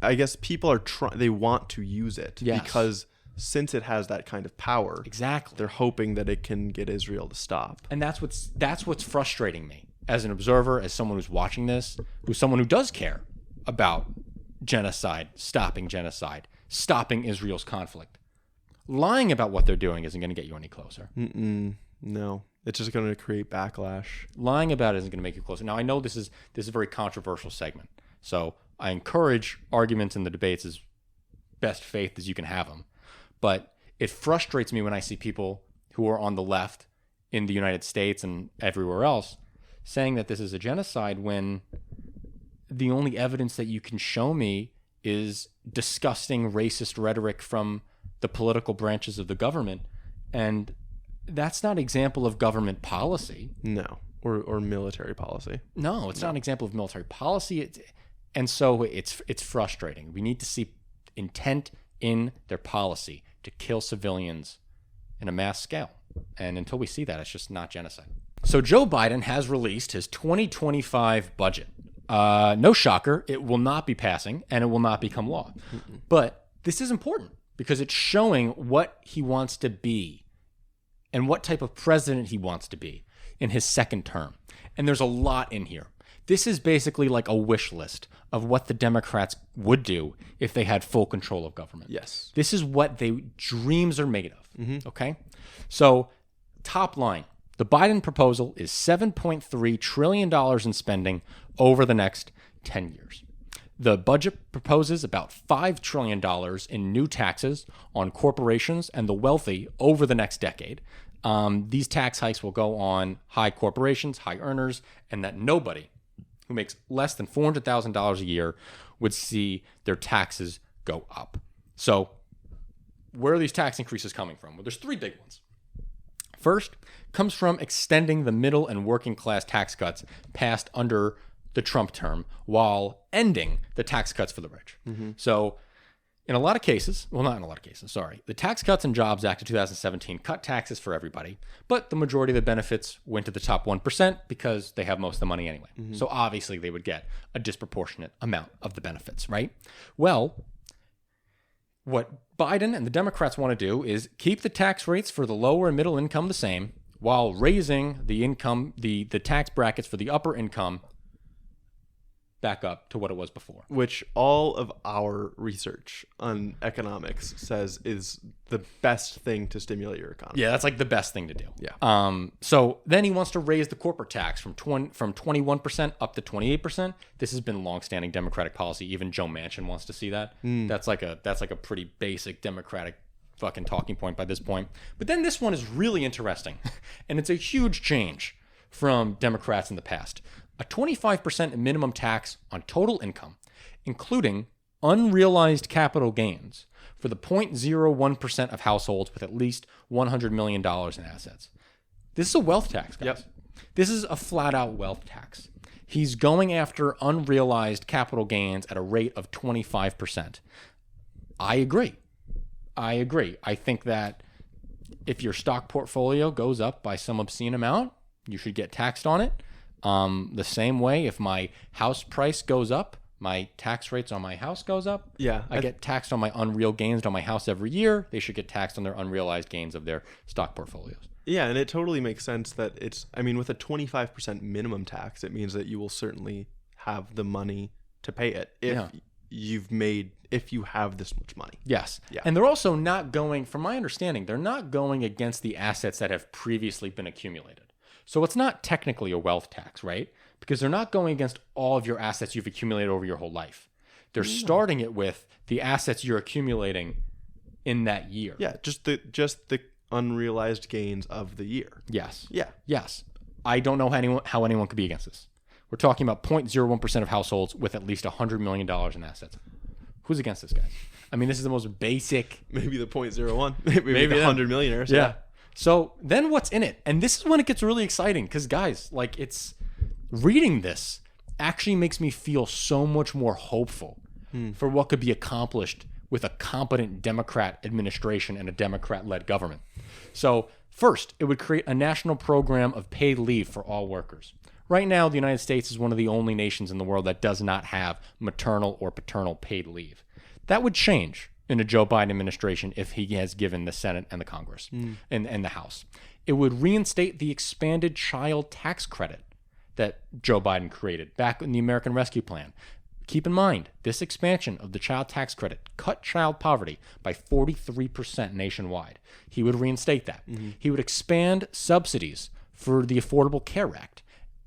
[SPEAKER 1] I guess people are they want to use it because since it has that kind of power,
[SPEAKER 2] exactly,
[SPEAKER 1] they're hoping that it can get Israel to stop.
[SPEAKER 2] And that's what's frustrating me as an observer, as someone who's watching this, who's someone who does care about genocide, stopping Israel's conflict. Lying about what they're doing isn't going to get you any closer.
[SPEAKER 1] No, it's just going to create backlash.
[SPEAKER 2] Lying about it isn't going to make you closer. Now, I know this is a very controversial segment, so I encourage arguments in the debates as best faith as you can have them. But it frustrates me when I see people who are on the left in the United States and everywhere else saying that this is a genocide when the only evidence that you can show me is disgusting racist rhetoric from the political branches of the government. And that's not an example of government policy.
[SPEAKER 1] No. Or military policy.
[SPEAKER 2] No, it's not an example of military policy. And so it's frustrating. We need to see intent in their policy to kill civilians in a mass scale. And until we see that, it's just not genocide. So Joe Biden has released his 2025 budget. No shocker, it will not be passing and it will not become law. But this is important because it's showing what he wants to be and what type of president he wants to be in his second term. And there's a lot in here. This is basically like a wish list of what the Democrats would do if they had full control of government.
[SPEAKER 1] Yes.
[SPEAKER 2] This is what dreams are made of. Okay? So, top line, The Biden proposal is $7.3 trillion in spending over the next 10 years. The budget proposes about $5 trillion in new taxes on corporations and the wealthy over the next decade. These tax hikes will go on high corporations, high earners, and that nobody who makes less than $400,000 a year would see their taxes go up. So where are these tax increases coming from? Well, there's three big ones. First comes from extending the middle and working class tax cuts passed under the Trump term while ending the tax cuts for the rich. So in a lot of cases, well, not in a lot of cases, sorry, the Tax Cuts and Jobs Act of 2017 cut taxes for everybody, but the majority of the benefits went to the top 1% because they have most of the money anyway. So obviously they would get a disproportionate amount of the benefits, right? Well, what Biden and the Democrats want to do is keep the tax rates for the lower and middle income the same while raising the tax brackets for the upper income back up to what it was before.
[SPEAKER 1] Which all of our research on economics says is the best thing to stimulate your economy.
[SPEAKER 2] Yeah, that's like the best thing to do.
[SPEAKER 1] Yeah.
[SPEAKER 2] So then he wants to raise the corporate tax from 21% up to 28%. This has been longstanding Democratic policy. Even Joe Manchin wants to see that. That's like a pretty basic Democratic fucking talking point by this point. But then this one is really interesting, and it's a huge change from Democrats in the past. A 25% minimum tax on total income, including unrealized capital gains for the 0.01% of households with at least $100 million in assets. This is a wealth tax, guys.
[SPEAKER 1] Yep.
[SPEAKER 2] This is a flat-out wealth tax. He's going after unrealized capital gains at a rate of 25%. I agree. I think that if your stock portfolio goes up by some obscene amount, you should get taxed on it. The same way, if my house price goes up, my tax rates on my house goes up.
[SPEAKER 1] Yeah.
[SPEAKER 2] I get taxed on my unreal gains on my house every year. They should get taxed on their unrealized gains of their stock portfolios.
[SPEAKER 1] Yeah, and it totally makes sense that with a 25% minimum tax, it means that you will certainly have the money to pay it if you have this much money.
[SPEAKER 2] Yes.
[SPEAKER 1] Yeah.
[SPEAKER 2] And they're also not going, from my understanding, they're not going against the assets that have previously been accumulated. So it's not technically a wealth tax, right? Because they're not going against all of your assets you've accumulated over your whole life. They're starting it with the assets you're accumulating in that year.
[SPEAKER 1] Yeah, just the unrealized gains of the year.
[SPEAKER 2] Yes.
[SPEAKER 1] Yeah.
[SPEAKER 2] Yes. I don't know how anyone could be against this. We're talking about 0.01% of households with at least $100 million in assets. Who's against this, guys? I mean, this is the most basic.
[SPEAKER 1] Maybe the 0.01. Maybe the 100 millionaires.
[SPEAKER 2] Yeah. So then what's in it? And this is when it gets really exciting because, guys, like reading this actually makes me feel so much more hopeful for what could be accomplished with a competent Democrat administration and a Democrat-led government. So first, it would create a national program of paid leave for all workers. Right now, the United States is one of the only nations in the world that does not have maternal or paternal paid leave. That would change in a Joe Biden administration if he has given the Senate and the Congress and the House. It would reinstate the expanded child tax credit that Joe Biden created back in the American Rescue Plan. Keep in mind, this expansion of the child tax credit cut child poverty by 43% nationwide. He would reinstate that. He would expand subsidies for the Affordable Care Act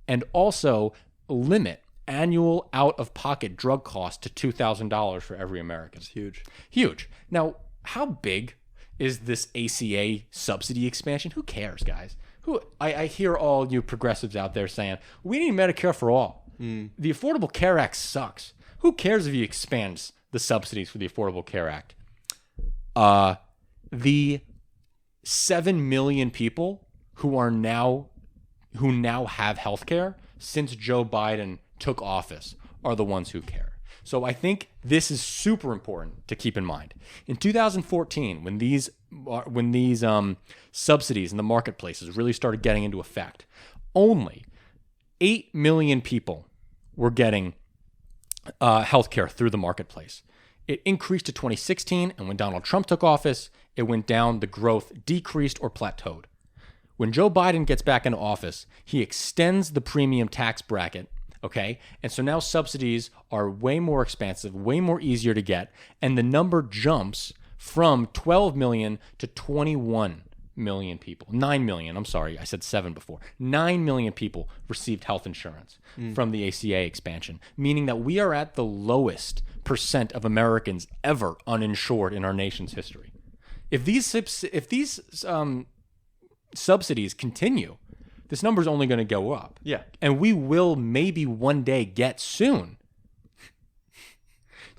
[SPEAKER 2] and also limit annual out-of-pocket drug costs to $2,000 for every American.
[SPEAKER 1] It's huge.
[SPEAKER 2] Huge. Now, how big is this ACA subsidy expansion? Who cares, guys? I hear all you progressives out there saying, we need Medicare for all. The Affordable Care Act sucks. Who cares if he expands the subsidies for the Affordable Care Act? The 7 million people who now have health care since Joe Biden took office are the ones who care. So I think this is super important to keep in mind. In 2014, when these subsidies in the marketplaces really started getting into effect, only 8 million people were getting health care through the marketplace. It increased to 2016, and when Donald Trump took office, it went down, the growth decreased or plateaued. When Joe Biden gets back into office, he extends the premium tax bracket, okay? And so now subsidies are way more expansive, way more easier to get, and the number jumps from 12 million to 21 million people, 9 million, I'm sorry, I said 7 before. 9 million people received health insurance from the ACA expansion, meaning that we are at the lowest percent of Americans ever uninsured in our nation's history. If these subsidies continue, this number is only going to go up.
[SPEAKER 1] Yeah.
[SPEAKER 2] And we will maybe one day get soon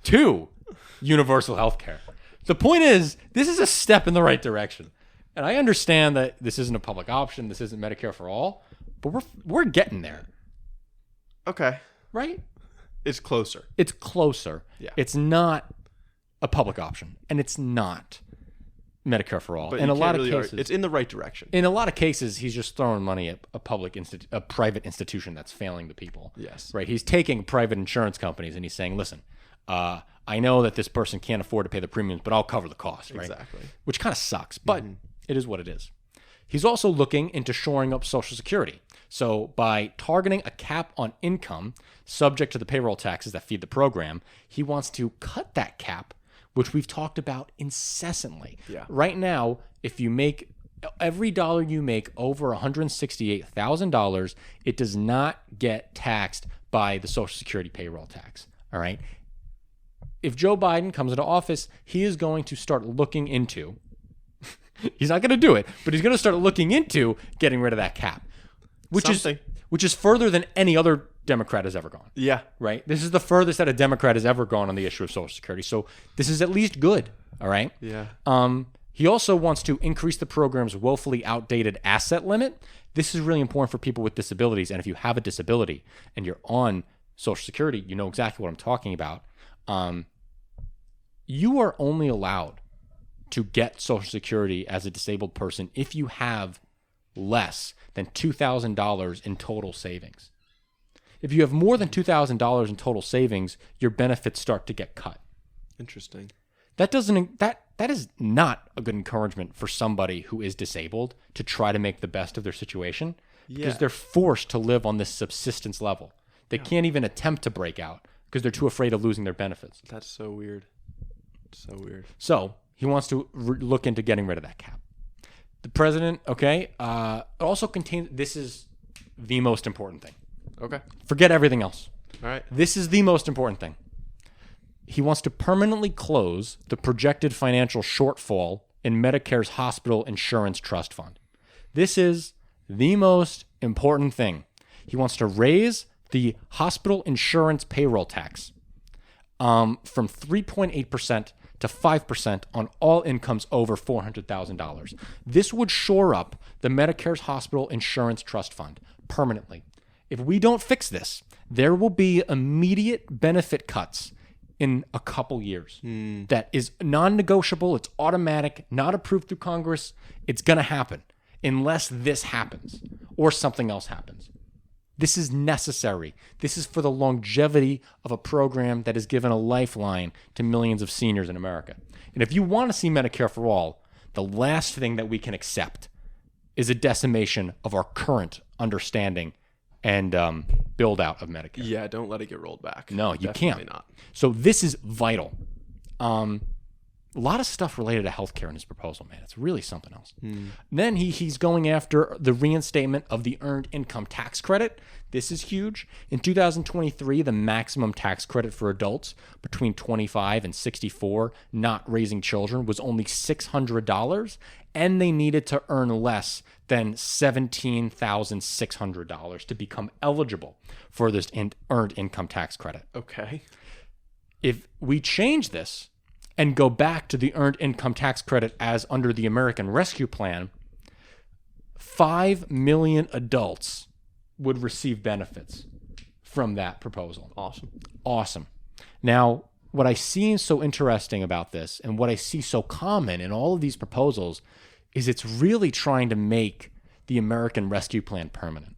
[SPEAKER 2] to universal health care. The point is, this is a step in the right direction. And I understand that this isn't a public option, this isn't Medicare for all, but we're getting there.
[SPEAKER 1] Okay.
[SPEAKER 2] Right?
[SPEAKER 1] It's closer.
[SPEAKER 2] It's closer.
[SPEAKER 1] Yeah.
[SPEAKER 2] It's not a public option, and it's not Medicare for all.
[SPEAKER 1] But
[SPEAKER 2] in a lot of
[SPEAKER 1] really
[SPEAKER 2] cases,
[SPEAKER 1] it's in the right direction.
[SPEAKER 2] In a lot of cases, he's just throwing money at a private institution that's failing the people.
[SPEAKER 1] Yes.
[SPEAKER 2] Right? He's taking private insurance companies and he's saying, listen, I know that this person can't afford to pay the premiums, but I'll cover the cost, right?
[SPEAKER 1] Exactly. Which
[SPEAKER 2] kind of sucks, but it is what it is. He's also looking into shoring up Social Security. So by targeting a cap on income subject to the payroll taxes that feed the program, he wants to cut that cap, which we've talked about incessantly.
[SPEAKER 1] Yeah.
[SPEAKER 2] Right now, if you make every dollar you make over $168,000, it does not get taxed by the Social Security payroll tax. All right. If Joe Biden comes into office, he is going to start looking into, he's not going to do it, but he's going to start looking into getting rid of that cap, which is further than any other Democrat has ever gone.
[SPEAKER 1] Yeah.
[SPEAKER 2] Right? This is the furthest that a Democrat has ever gone on the issue of Social Security. So this is at least good. All right?
[SPEAKER 1] Yeah.
[SPEAKER 2] He also wants to increase the program's woefully outdated asset limit. This is really important for people with disabilities. And if you have a disability and you're on Social Security, you know exactly what I'm talking about. You are only allowed to get Social Security as a disabled person if you have less than $2,000 in total savings. If you have more than $2,000 in total savings, your benefits start to get cut.
[SPEAKER 1] Interesting.
[SPEAKER 2] That is not a good encouragement for somebody who is disabled to try to make the best of their situation because they're forced to live on this subsistence level. They can't even attempt to break out because they're too afraid of losing their benefits.
[SPEAKER 1] That's so weird. So weird.
[SPEAKER 2] So he wants to look into getting rid of that cap. The president, also contains, this is the most important thing.
[SPEAKER 1] Okay.
[SPEAKER 2] Forget everything else.
[SPEAKER 1] All right.
[SPEAKER 2] This is the most important thing. He wants to permanently close the projected financial shortfall in Medicare's hospital insurance trust fund. This is the most important thing. He wants to raise the hospital insurance payroll tax from 3.8% to 5% on all incomes over $400,000. This would shore up the Medicare's hospital insurance trust fund permanently. If we don't fix this, there will be immediate benefit cuts in a couple years. That is non-negotiable. It's automatic, not approved through Congress. It's going to happen unless this happens or something else happens. This is necessary. This is for the longevity of a program that has given a lifeline to millions of seniors in America. And if you want to see Medicare for all, the last thing that we can accept is a decimation of our current understanding and build out of Medicare.
[SPEAKER 1] Yeah, don't let it get rolled back.
[SPEAKER 2] No, you
[SPEAKER 1] Definitely
[SPEAKER 2] can't.
[SPEAKER 1] Not.
[SPEAKER 2] So this is vital. A lot of stuff related to healthcare in his proposal, man. It's really something else. Then he's going after the reinstatement of the earned income tax credit. This is huge. In 2023, the maximum tax credit for adults between 25 and 64 not raising children was only $600, and they needed to earn less than $17,600 to become eligible for this earned income tax credit.
[SPEAKER 1] Okay.
[SPEAKER 2] If we change this and go back to the earned income tax credit as under the American Rescue Plan, 5 million adults would receive benefits from that proposal. Awesome. Now, what I see so interesting about this and what I see so common in all of these proposals is it's really trying to make the American Rescue Plan permanent.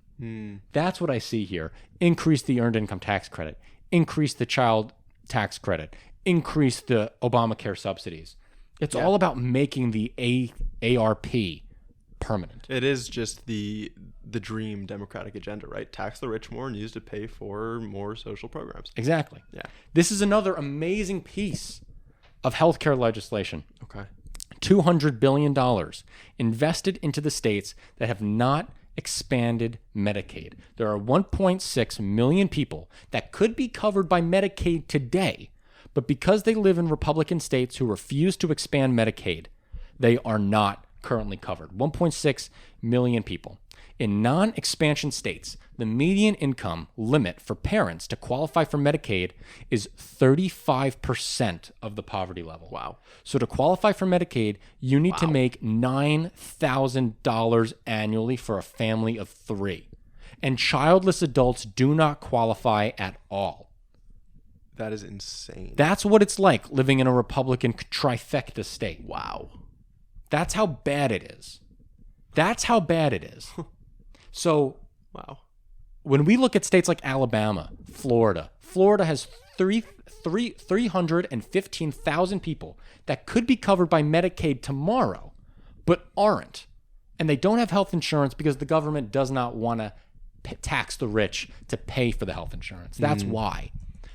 [SPEAKER 2] That's what I see here. Increase the earned income tax credit, increase the child tax credit, increase the Obamacare subsidies. It's all about making the ARP permanent.
[SPEAKER 1] It is just the dream Democratic agenda, right? Tax the rich more and use to pay for more social programs.
[SPEAKER 2] Exactly.
[SPEAKER 1] Yeah.
[SPEAKER 2] This is another amazing piece of healthcare legislation.
[SPEAKER 1] Okay.
[SPEAKER 2] $200 billion invested into the states that have not expanded Medicaid. There are 1.6 million people that could be covered by Medicaid today, but because they live in Republican states who refuse to expand Medicaid, they are not currently covered. 1.6 million people. In non-expansion states, the median income limit for parents to qualify for Medicaid is 35% of the poverty level.
[SPEAKER 1] Wow.
[SPEAKER 2] So to qualify for Medicaid, you need to make $9,000 annually for a family of 3. And childless adults do not qualify at all.
[SPEAKER 1] That is insane.
[SPEAKER 2] That's what it's like living in a Republican trifecta state.
[SPEAKER 1] Wow.
[SPEAKER 2] That's how bad it is. That's how bad it is. So,
[SPEAKER 1] wow.
[SPEAKER 2] When we look at states like Alabama, Florida has 315,000 people that could be covered by Medicaid tomorrow, but aren't. And they don't have health insurance because the government does not want to tax the rich to pay for the health insurance. That's why.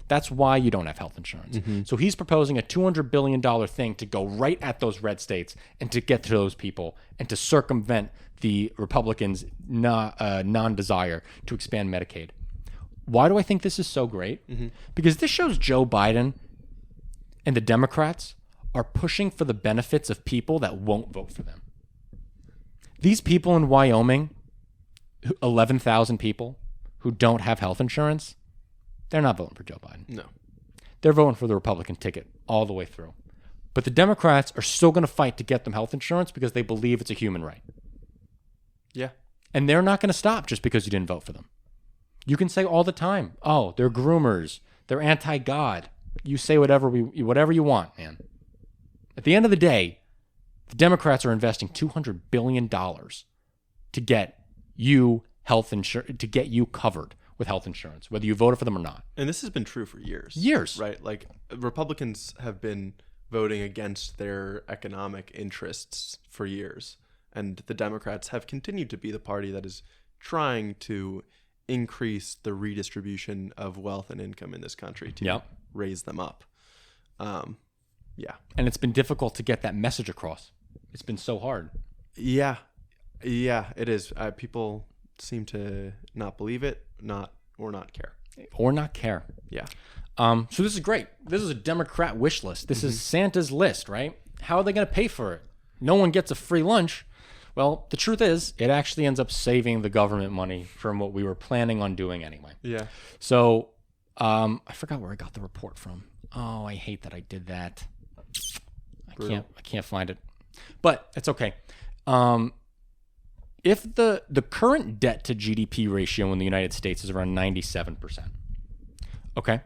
[SPEAKER 2] That's why you don't have health insurance. So he's proposing a $200 billion thing to go right at those red states and to get to those people and to circumvent the Republicans' non-desire to expand Medicaid. Why do I think this is so great? Because this shows Joe Biden and the Democrats are pushing for the benefits of people that won't vote for them. These people in Wyoming, 11,000 people who don't have health insurance, they're not voting for Joe Biden.
[SPEAKER 1] No.
[SPEAKER 2] They're voting for the Republican ticket all the way through. But the Democrats are still going to fight to get them health insurance because they believe it's a human right.
[SPEAKER 1] Yeah.
[SPEAKER 2] And they're not going to stop just because you didn't vote for them. You can say all the time, oh, they're groomers. They're anti-God. You say whatever you want, man. At the end of the day, the Democrats are investing $200 billion to get you health insurance, to get you covered with health insurance, whether you voted for them or not.
[SPEAKER 1] And this has been true for years.
[SPEAKER 2] Years.
[SPEAKER 1] Right? Like, Republicans have been voting against their economic interests for years. And the Democrats have continued to be the party that is trying to increase the redistribution of wealth and income in this country to raise them up. Yeah.
[SPEAKER 2] And it's been difficult to get that message across. It's been so hard.
[SPEAKER 1] Yeah. Yeah, it is. People seem to not believe it, or not care.
[SPEAKER 2] Or not care.
[SPEAKER 1] Yeah.
[SPEAKER 2] So this is great. This is a Democrat wish list. This is Santa's list, right? How are they going to pay for it? No one gets a free lunch. Well, the truth is, it actually ends up saving the government money from what we were planning on doing anyway.
[SPEAKER 1] Yeah.
[SPEAKER 2] So, I forgot where I got the report from. Oh, I hate that I did that. I can't find it. But it's okay. If the current debt to GDP ratio in the United States is around 97%. Okay.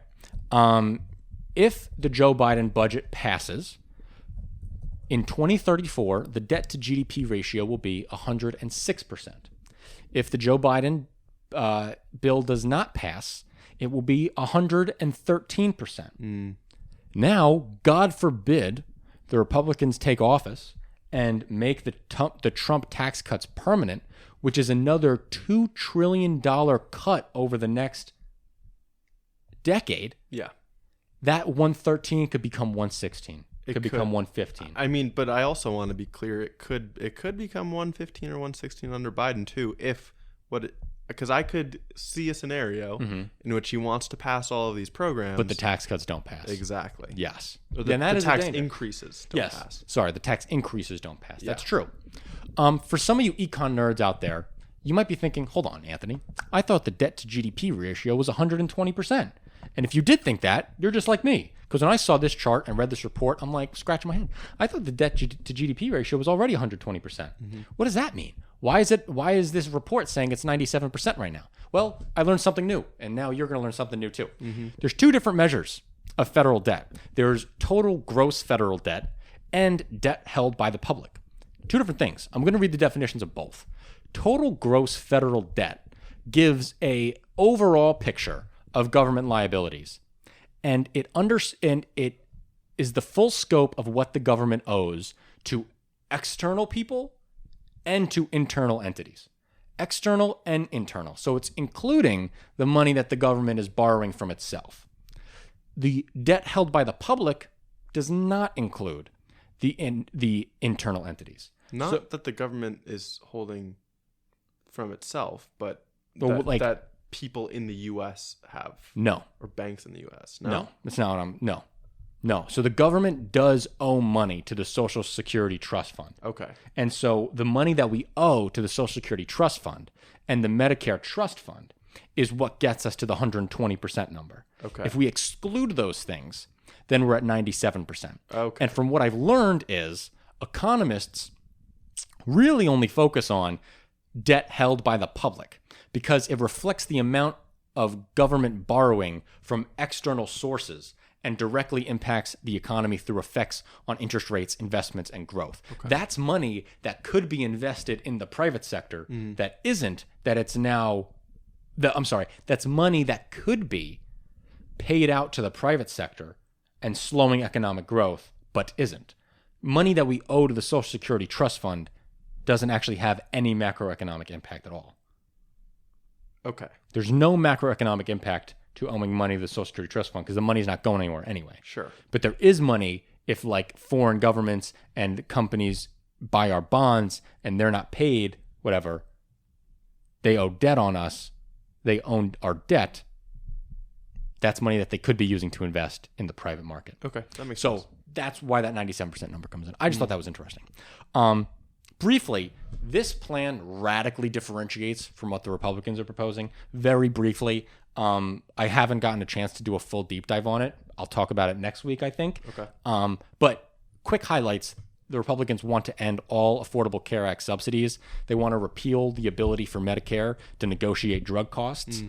[SPEAKER 2] If the Joe Biden budget passes, in 2034, the debt to GDP ratio will be 106%. If the Joe Biden bill does not pass, it will be 113%. Now, God forbid, the Republicans take office and make the Trump tax cuts permanent, which is another $2 trillion cut over the next decade.
[SPEAKER 1] Yeah.
[SPEAKER 2] That 113 could become 116. It could become 115.
[SPEAKER 1] I mean, but I also want to be clear. It could become 115 or 116 under Biden too. Because I could see a scenario in which he wants to pass all of these programs,
[SPEAKER 2] but the tax cuts don't pass.
[SPEAKER 1] Exactly.
[SPEAKER 2] Yes.
[SPEAKER 1] The tax increases don't pass.
[SPEAKER 2] Sorry, the tax increases don't pass. That's true. For some of you econ nerds out there, you might be thinking, hold on, Anthony. I thought the debt to GDP ratio was 120%. And if you did think that, you're just like me. Because when I saw this chart and read this report, I'm like scratching my head. I thought the debt to GDP ratio was already 120%. What does that mean? Why is this report saying it's 97% right now? Well, I learned something new, and now you're going to learn something new too. There's two different measures of federal debt. There's total gross federal debt and debt held by the public. Two different things. I'm going to read the definitions of both. Total gross federal debt gives a overall picture of government liabilities. And it is the full scope of what the government owes to external people and to internal entities. External and internal. So it's including the money that the government is borrowing from itself. The debt held by the public does not include the internal entities.
[SPEAKER 1] Not that the government is holding from itself, but that people in the U.S. have.
[SPEAKER 2] No.
[SPEAKER 1] Or banks in the U.S.
[SPEAKER 2] No, that's not what I'm... No. So the government does owe money to the Social Security Trust Fund.
[SPEAKER 1] Okay.
[SPEAKER 2] And so the money that we owe to the Social Security Trust Fund and the Medicare Trust Fund is what gets us to the 120% number.
[SPEAKER 1] Okay.
[SPEAKER 2] If we exclude those things, then we're at 97%.
[SPEAKER 1] Okay.
[SPEAKER 2] And from what I've learned is economists really only focus on debt held by the public because it reflects the amount of government borrowing from external sources and directly impacts the economy through effects on interest rates, investments, and growth. Okay. That's money that could be invested in the private sector that isn't, that's money that could be paid out to the private sector and slowing economic growth, but isn't. Money that we owe to the Social Security Trust Fund doesn't actually have any macroeconomic impact at all.
[SPEAKER 1] Okay.
[SPEAKER 2] There's no macroeconomic impact to owing money to the Social Security Trust Fund because the money's not going anywhere anyway.
[SPEAKER 1] Sure.
[SPEAKER 2] But there is money if like foreign governments and companies buy our bonds and they're not paid, whatever, they owe debt on us, they own our debt, that's money that they could be using to invest in the private market.
[SPEAKER 1] Okay, that makes sense.
[SPEAKER 2] So that's why that 97% number comes in. I just thought that was interesting. Briefly, this plan radically differentiates from what the Republicans are proposing. Very briefly, I haven't gotten a chance to do a full deep dive on it. I'll talk about it next week, I think.
[SPEAKER 1] Okay.
[SPEAKER 2] But quick highlights. The Republicans want to end all Affordable Care Act subsidies. They want to repeal the ability for Medicare to negotiate drug costs.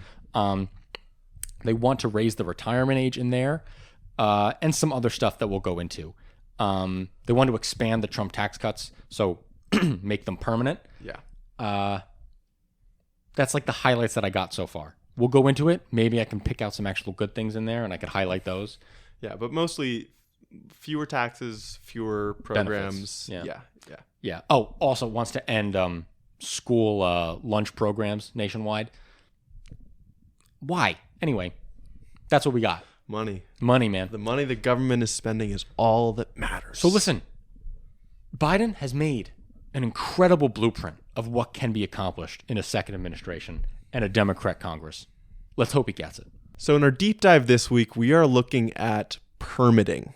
[SPEAKER 2] They want to raise the retirement age in there and some other stuff that we'll go into. They want to expand the Trump tax cuts, so make them permanent.
[SPEAKER 1] Yeah.
[SPEAKER 2] That's like the highlights that I got so far. We'll go into it. Maybe I can pick out some actual good things in there and I could highlight those.
[SPEAKER 1] Yeah, but mostly fewer taxes, fewer programs.
[SPEAKER 2] Benefits. Yeah. Oh, also wants to end school lunch programs nationwide. Why? Anyway, that's what we got.
[SPEAKER 1] Money,
[SPEAKER 2] man.
[SPEAKER 1] The money the government is spending is all that matters.
[SPEAKER 2] So listen, Biden has made an incredible blueprint of what can be accomplished in a second administration and a Democrat Congress. Let's hope he gets it.
[SPEAKER 1] So in our deep dive this week, we are looking at permitting.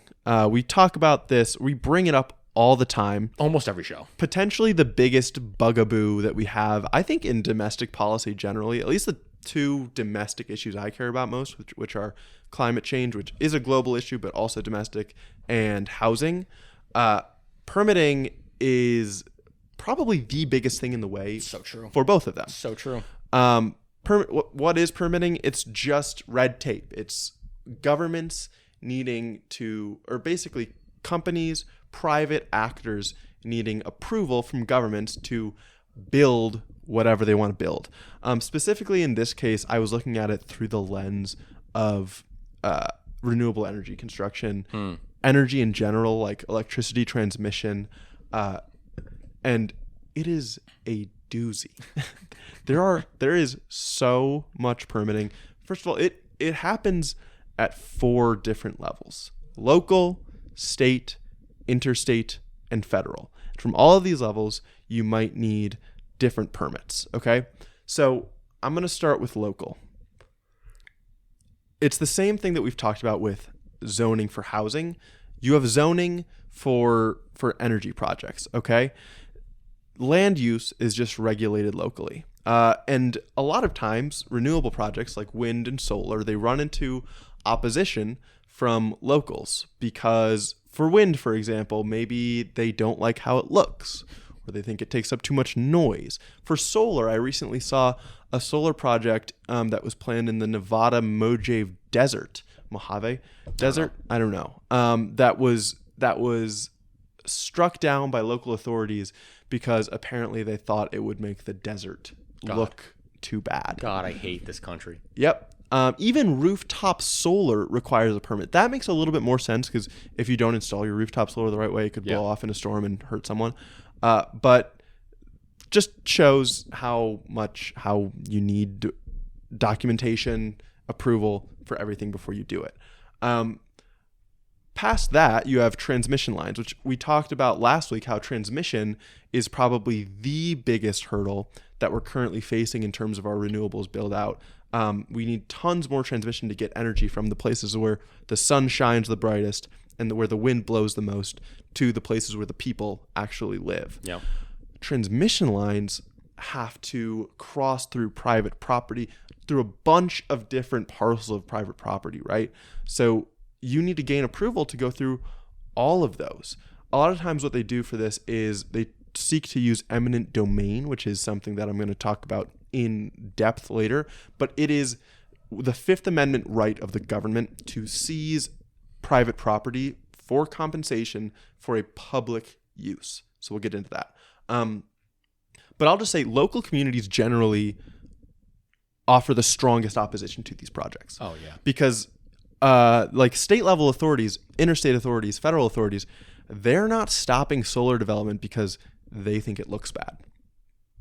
[SPEAKER 1] We talk about this. We bring it up all the time.
[SPEAKER 2] Almost every show.
[SPEAKER 1] Potentially the biggest bugaboo that we have, I think, in domestic policy generally, at least the two domestic issues I care about most, which are climate change, which is a global issue, but also domestic, and housing. Permitting is probably the biggest thing in the way for both of them.
[SPEAKER 2] So true.
[SPEAKER 1] What is permitting? It's just red tape. It's governments needing to, or basically companies, private actors needing approval from governments to build whatever they want to build. Specifically in this case, I was looking at it through the lens of renewable energy construction, energy in general, like electricity transmission, and it is a doozy. There is so much permitting. First of all, it happens at 4 different levels: local, state, interstate, and federal. From all of these levels, you might need different permits, okay? So I'm going to start with local. It's the same thing that we've talked about with zoning for housing. You have zoning for energy projects, okay? Land use is just regulated locally. And a lot of times, renewable projects like wind and solar, they run into opposition from locals because for wind, for example, maybe they don't like how it looks, or they think it takes up too much noise. For solar, I recently saw a solar project that was planned in the Nevada Mojave Desert. Mojave Desert? I don't know. That was struck down by local authorities because apparently they thought it would make the desert look too bad.
[SPEAKER 2] God, I hate this country.
[SPEAKER 1] Yep. Even rooftop solar requires a permit. That makes a little bit more sense because if you don't install your rooftop solar the right way, it could blow off in a storm and hurt someone. But just shows how you need documentation, approval for everything before you do it. Past that, you have transmission lines, which we talked about last week, how transmission is probably the biggest hurdle that we're currently facing in terms of our renewables build out. We need tons more transmission to get energy from the places where the sun shines the brightest and where the wind blows the most to the places where the people actually live.
[SPEAKER 2] Yeah.
[SPEAKER 1] Transmission lines have to cross through private property, through a bunch of different parcels of private property, right? So you need to gain approval to go through all of those. A lot of times what they do for this is they seek to use eminent domain, which is something that I'm going to talk about in depth later, but it is the Fifth Amendment right of the government to seize private property for compensation for a public use. So we'll get into that. But I'll just say local communities generally offer the strongest opposition to these projects.
[SPEAKER 2] Oh, yeah.
[SPEAKER 1] Because like state level authorities, interstate authorities, federal authorities, they're not stopping solar development because they think it looks bad.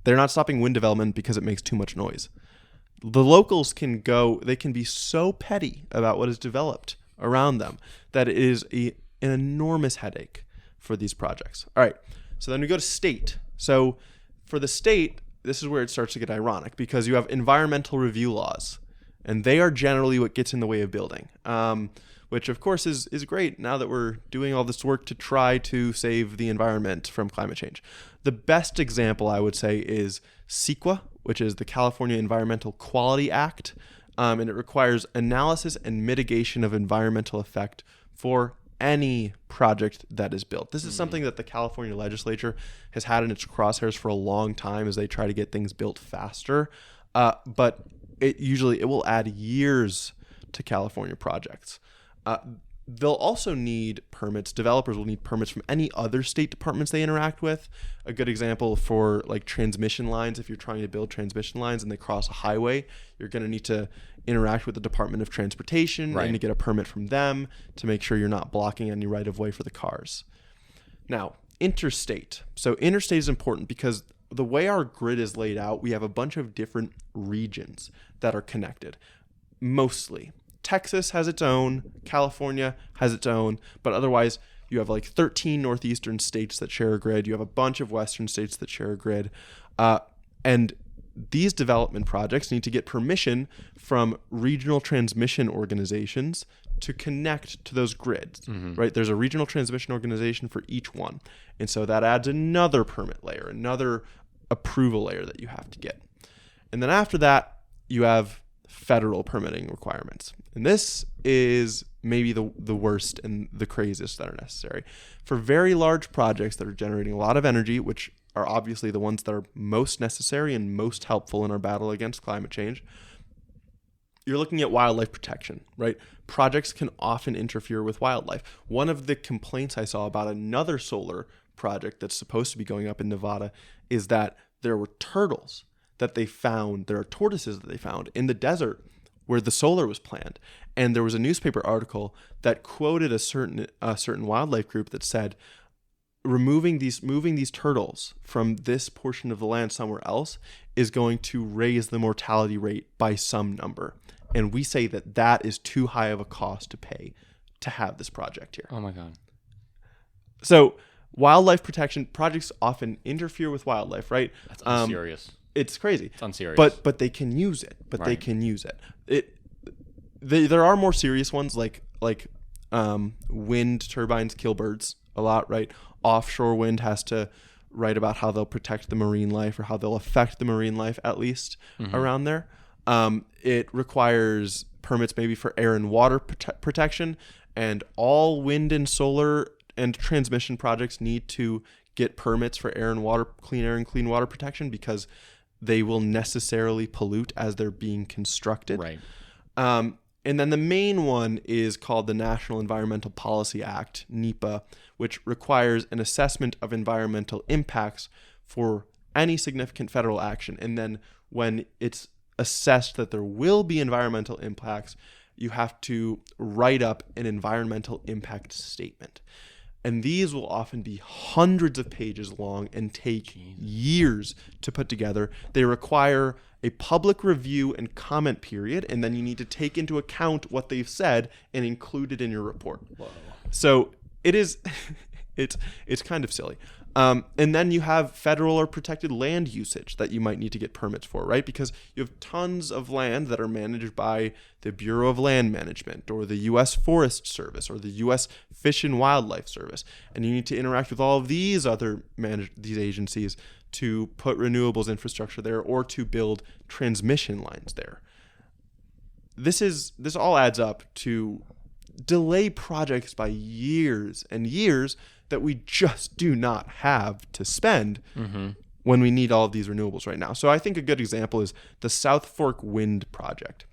[SPEAKER 1] They're not stopping wind development because it makes too much noise. The locals can be so petty about what is developed around them that it is an enormous headache for these projects. All right, so then we go to state. So for the state, this is where it starts to get ironic because you have environmental review laws, and they are generally what gets in the way of building, which of course is great now that we're doing all this work to try to save the environment from climate change. The best example I would say is CEQA, which is the California Environmental Quality Act, and it requires analysis and mitigation of environmental effect for any project that is built. This is something that the California legislature has had in its crosshairs for a long time as they try to get things built faster, but it will add years to California projects. They'll also need permits. Developers will need permits from any other state departments they interact with. A good example for like transmission lines, if you're trying to build transmission lines and they cross a highway, you're going to need to interact with the Department of Transportation and to get a permit from them to make sure you're not blocking any right of way for the cars. Now, interstate. So interstate is important because the way our grid is laid out, we have a bunch of different regions that are connected, mostly. Texas has its own, California has its own, but otherwise you have like 13 northeastern states that share a grid. You have a bunch of western states that share a grid. And these development projects need to get permission from regional transmission organizations to connect to those grids, right? There's a regional transmission organization for each one. And so that adds another permit layer, another approval layer that you have to get. And then after that, you have federal permitting requirements. And this is maybe the worst and the craziest that are necessary. For very large projects that are generating a lot of energy, which are obviously the ones that are most necessary and most helpful in our battle against climate change, you're looking at wildlife protection, right? Projects can often interfere with wildlife. One of the complaints I saw about another solar project that's supposed to be going up in Nevada is that there were turtles that they found, there are tortoises that they found in the desert where the solar was planned. And there was a newspaper article that quoted a certain wildlife group that said, moving these turtles from this portion of the land somewhere else is going to raise the mortality rate by some number. And we say that is too high of a cost to pay to have this project here.
[SPEAKER 2] Oh my God.
[SPEAKER 1] So wildlife protection projects often interfere with wildlife, right?
[SPEAKER 2] That's unserious.
[SPEAKER 1] It's crazy.
[SPEAKER 2] It's unserious.
[SPEAKER 1] But they can use it. They can use it. There are more serious ones like wind turbines kill birds a lot, right? Offshore wind has to write about how they'll protect the marine life or how they'll affect the marine life at least around there. It requires permits maybe for air and water protection, and all wind and solar and transmission projects need to get permits for air and water, clean air and clean water protection because they will necessarily pollute as they're being constructed.
[SPEAKER 2] Right.
[SPEAKER 1] And then the main one is called the National Environmental Policy Act, NEPA, which requires an assessment of environmental impacts for any significant federal action. And then when it's assessed that there will be environmental impacts, you have to write up an environmental impact statement. And these will often be hundreds of pages long and take years to put together. They require a public review and comment period, and then you need to take into account what they've said and include it in your report.
[SPEAKER 2] Whoa.
[SPEAKER 1] So it is, it's kind of silly. And then you have federal or protected land usage that you might need to get permits for, right? Because you have tons of land that are managed by the Bureau of Land Management or the U.S. Forest Service or the U.S. Fish and Wildlife Service. And you need to interact with all of these other these agencies to put renewables infrastructure there or to build transmission lines there. This all adds up to delay projects by years and years that we just do not have to spend when we need all of these renewables right now. So I think a good example is the South Fork Wind Project.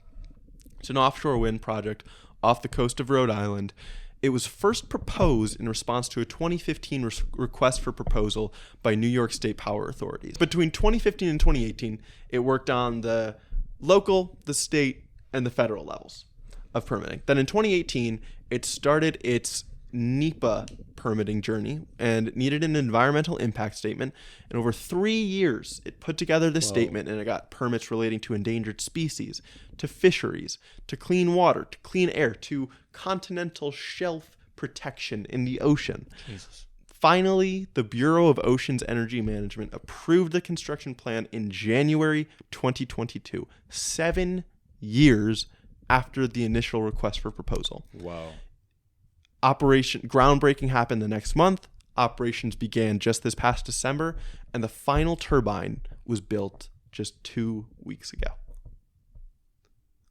[SPEAKER 1] It's an offshore wind project off the coast of Rhode Island. It was first proposed in response to a 2015 request for proposal by New York State power authorities. Between 2015 and 2018, it worked on the local, the state, and the federal levels of permitting. Then in 2018, it started its NEPA permitting journey and needed an environmental impact statement. And over 3 years, it put together the statement and it got permits relating to endangered species, to fisheries, to clean water, to clean air, to continental shelf protection in the ocean.
[SPEAKER 2] Jesus.
[SPEAKER 1] Finally, the Bureau of Oceans Energy Management approved the construction plan in January 2022, 7 years after the initial request for proposal.
[SPEAKER 2] Wow.
[SPEAKER 1] Groundbreaking happened the next month. Operations began just this past December, and the final turbine was built just 2 weeks ago.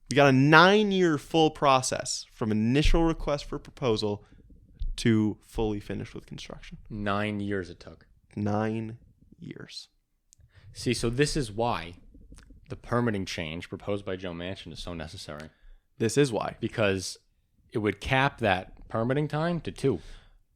[SPEAKER 1] We got a 9-year full process from initial request for proposal to fully finished with construction.
[SPEAKER 2] 9 years it took.
[SPEAKER 1] 9 years.
[SPEAKER 2] See, so this is why the permitting change proposed by Joe Manchin is so necessary.
[SPEAKER 1] This is why.
[SPEAKER 2] Because it would cap that permitting time to 2.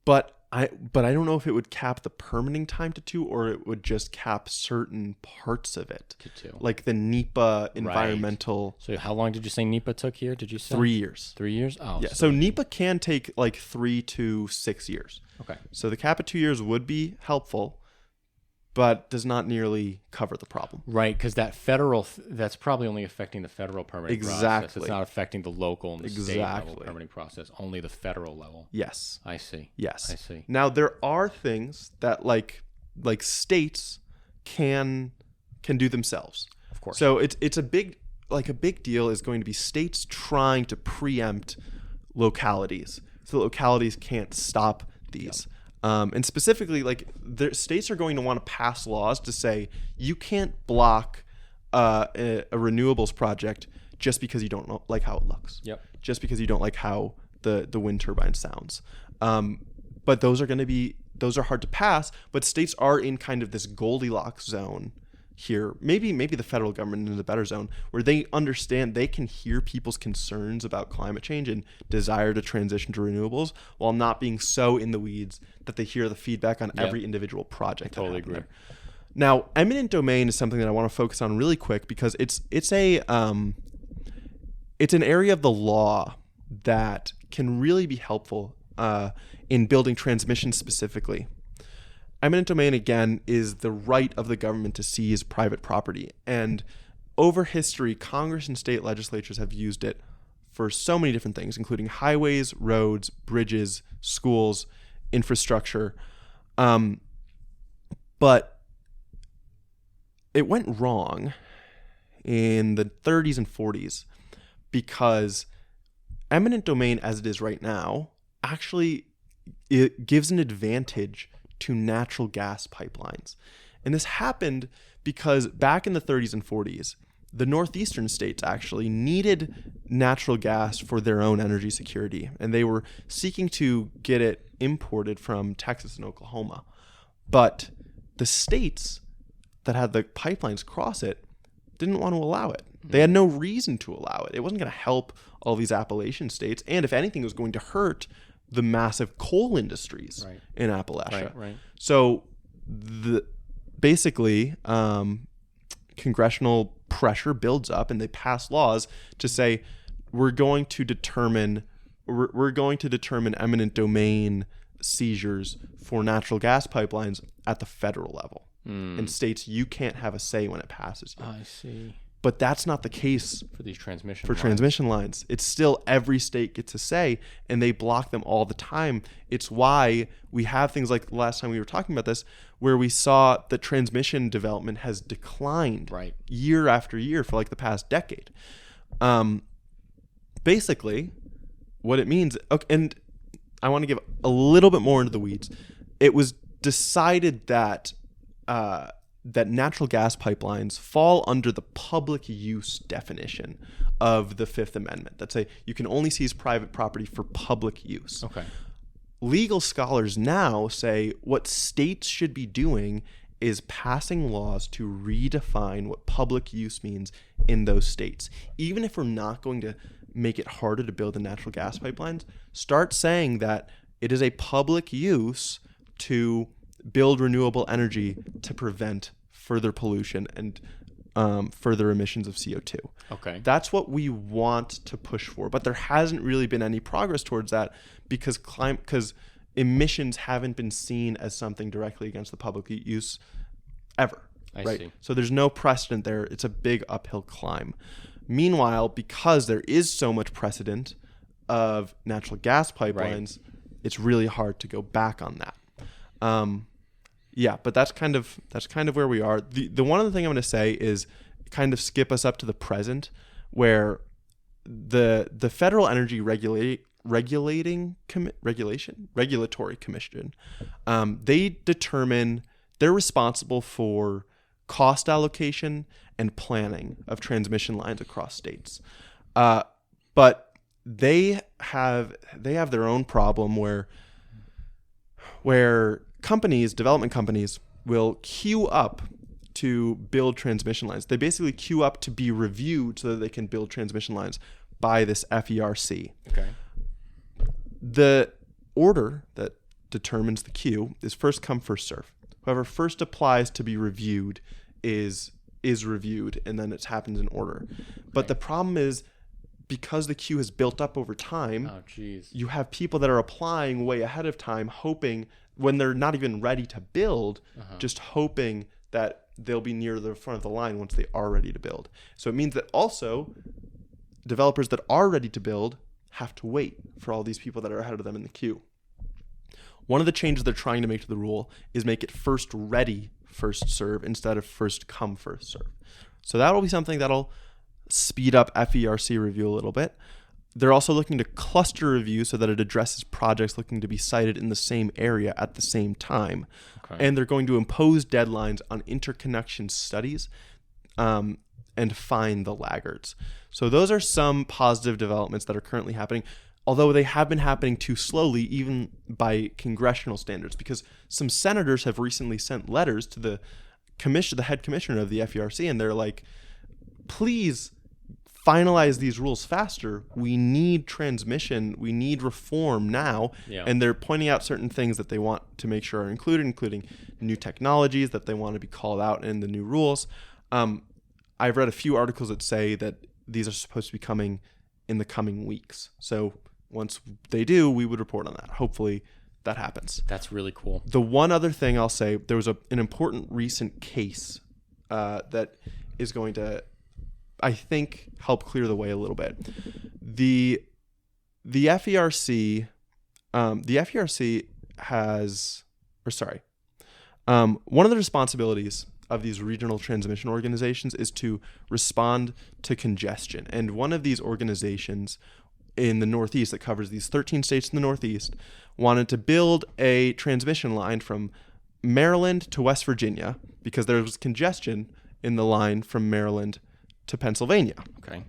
[SPEAKER 1] But I don't know if it would cap the permitting time to 2 or it would just cap certain parts of it
[SPEAKER 2] to 2.
[SPEAKER 1] Like the NEPA environmental.
[SPEAKER 2] Right. So how long did you say NEPA took here? Did you say
[SPEAKER 1] 3 years?
[SPEAKER 2] 3 years? Oh,
[SPEAKER 1] yeah. So NEPA can take like 3 to 6 years.
[SPEAKER 2] Okay.
[SPEAKER 1] So the cap at 2 years would be helpful, but does not nearly cover the problem.
[SPEAKER 2] Right, because that federal, that's probably only affecting the federal permitting process. It's not affecting the local and the state level permitting process, only the federal level.
[SPEAKER 1] Yes.
[SPEAKER 2] I see.
[SPEAKER 1] Yes.
[SPEAKER 2] I see.
[SPEAKER 1] Now, there are things that like states can do themselves.
[SPEAKER 2] Of course.
[SPEAKER 1] So it's a big deal is going to be states trying to preempt localities. So localities can't stop these. Yep. And specifically, like the states are going to want to pass laws to say you can't block a renewables project just because you don't like how it looks.
[SPEAKER 2] Yep.
[SPEAKER 1] Just because you don't like how the wind turbine sounds. But those are hard to pass. But states are in kind of this Goldilocks zone here. Maybe the federal government is in a better zone where they understand they can hear people's concerns about climate change and desire to transition to renewables while not being so in the weeds that they hear the feedback on every individual project. I
[SPEAKER 2] totally agree.
[SPEAKER 1] There. Now, eminent domain is something that I want to focus on really quick because it's an area of the law that can really be helpful in building transmission specifically. Eminent domain, again, is the right of the government to seize private property. And over history, Congress and state legislatures have used it for so many different things, including highways, roads, bridges, schools, infrastructure. But it went wrong in the 30s and 40s because eminent domain, as it is right now, actually it gives an advantage to natural gas pipelines. And this happened because back in the 30s and 40s, the northeastern states actually needed natural gas for their own energy security, and they were seeking to get it imported from Texas and Oklahoma. But the states that had the pipelines cross it didn't want to allow it. They had no reason to allow it. It wasn't going to help all these Appalachian states, and if anything, it was going to hurt the massive coal industries in Appalachia. Right. So basically, congressional pressure builds up and they pass laws to say we're going to determine eminent domain seizures for natural gas pipelines at the federal level. And states, you can't have a say when it passes you.
[SPEAKER 2] I see.
[SPEAKER 1] But that's not the case
[SPEAKER 2] for these
[SPEAKER 1] transmission lines. It's still every state gets a say, and they block them all the time. It's why we have things like the last time we were talking about this, where we saw the transmission development has declined year after year for like the past decade. Basically, what it means, and I want to give a little bit more into the weeds. It was decided that that natural gas pipelines fall under the public use definition of the Fifth Amendment. That say you can only seize private property for public use.
[SPEAKER 2] Okay.
[SPEAKER 1] Legal scholars now say what states should be doing is passing laws to redefine what public use means in those states. Even if we're not going to make it harder to build the natural gas pipelines, start saying that it is a public use to build renewable energy to prevent further pollution and further emissions of CO2.
[SPEAKER 2] Okay.
[SPEAKER 1] That's what we want to push for, but there hasn't really been any progress towards that because emissions haven't been seen as something directly against the public use ever.
[SPEAKER 2] I see.
[SPEAKER 1] So there's no precedent there. It's a big uphill climb. Meanwhile, because there is so much precedent of natural gas pipelines, it's really hard to go back on that. But that's kind of where we are. The one other thing I'm going to say is kind of skip us up to the present, where the Federal Energy Regulatory Commission, they're responsible for cost allocation and planning of transmission lines across states. But they have their own problem where development companies will queue up to build transmission lines. They basically queue up to be reviewed so that they can build transmission lines by this FERC.
[SPEAKER 2] Okay.
[SPEAKER 1] The order that determines the queue is first come, first serve. Whoever first applies to be reviewed is reviewed, and then it happens in order. But the problem is, because the queue has built up over time, you have people that are applying way ahead of time, hoping when they're not even ready to build, just hoping that they'll be near the front of the line once they are ready to build. So it means that also developers that are ready to build have to wait for all these people that are ahead of them in the queue. One of the changes they're trying to make to the rule is make it first ready, first serve instead of first come, first serve. So that'll be something that'll speed up FERC review a little bit. They're also looking to cluster review so that it addresses projects looking to be sited in the same area at the same time. Okay. And they're going to impose deadlines on interconnection studies and fine the laggards. So those are some positive developments that are currently happening, although they have been happening too slowly, even by congressional standards, because some senators have recently sent letters to the head commissioner of the FERC, and they're like, please finalize these rules faster. We need transmission. We need reform now. Yeah. And they're pointing out certain things that they want to make sure are included, including new technologies that they want to be called out in the new rules. I've read a few articles that say that these are supposed to be coming in the coming weeks. So once they do, we would report on that. Hopefully that happens.
[SPEAKER 2] That's really cool.
[SPEAKER 1] The one other thing I'll say, there was an important recent case that is going to, I think, help clear the way a little bit. The FERC has, one of the responsibilities of these regional transmission organizations is to respond to congestion. And one of these organizations in the Northeast that covers these 13 states in the Northeast wanted to build a transmission line from Maryland to West Virginia because there was congestion in the line from Maryland to Pennsylvania.
[SPEAKER 2] Okay.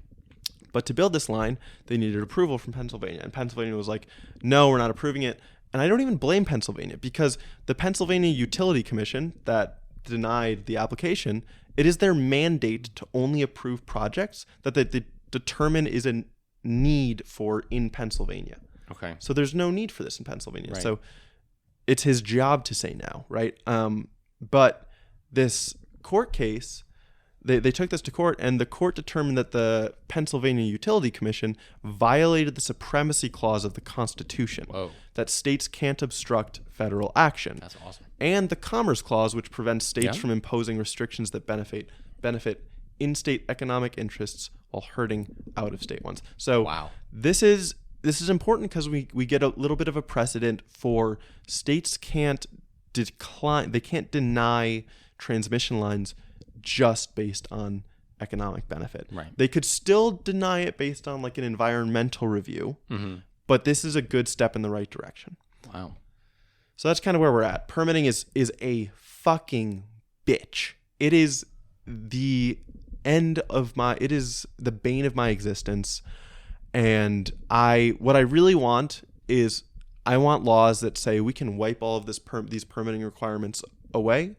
[SPEAKER 1] But to build this line, they needed approval from Pennsylvania. And Pennsylvania was like, no, we're not approving it. And I don't even blame Pennsylvania, because the Pennsylvania Utility Commission that denied the application, it is their mandate to only approve projects that they determine is a need for in Pennsylvania.
[SPEAKER 2] Okay.
[SPEAKER 1] So there's no need for this in Pennsylvania.
[SPEAKER 2] Right.
[SPEAKER 1] So it's his job to say no, right? But this court case, they took this to court, and the court determined that the Pennsylvania Utility Commission violated the supremacy clause of the Constitution.
[SPEAKER 2] Whoa.
[SPEAKER 1] That states can't obstruct federal action.
[SPEAKER 2] That's awesome.
[SPEAKER 1] And the Commerce Clause, which prevents states from imposing restrictions that benefit in-state economic interests while hurting out-of-state ones. So
[SPEAKER 2] wow.
[SPEAKER 1] This is important because we get a little bit of a precedent for states can't deny transmission lines just based on economic benefit.
[SPEAKER 2] Right.
[SPEAKER 1] They could still deny it based on like an environmental review, but this is a good step in the right direction.
[SPEAKER 2] Wow.
[SPEAKER 1] So that's kind of where we're at. Permitting is a fucking bitch. It is the bane of my existence. And what I really want is I want laws that say we can wipe all of these permitting requirements away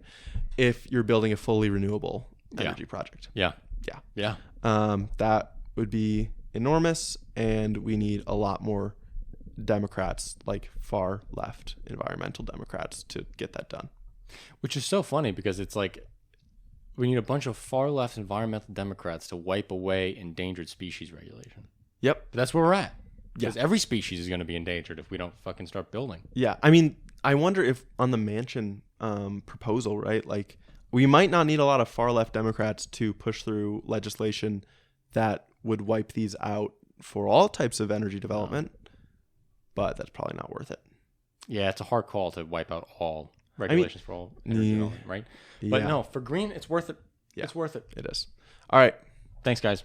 [SPEAKER 1] if you're building a fully renewable energy project.
[SPEAKER 2] Yeah.
[SPEAKER 1] That would be enormous, and we need a lot more Democrats, like far left environmental Democrats, to get that done.
[SPEAKER 2] Which is so funny because it's like we need a bunch of far left environmental Democrats to wipe away endangered species regulation.
[SPEAKER 1] Yep.
[SPEAKER 2] But that's where we're at. Because every species is going to be endangered if we don't fucking start building.
[SPEAKER 1] Yeah. I mean, I wonder if on the Manchin proposal, right, like we might not need a lot of far left Democrats to push through legislation that would wipe these out for all types of energy development, but that's probably not worth it.
[SPEAKER 2] Yeah, it's a hard call to wipe out all regulations for all energy development, right? But no, for green, it's worth it. Yeah. It's worth it.
[SPEAKER 1] It is. All right.
[SPEAKER 2] Thanks, guys.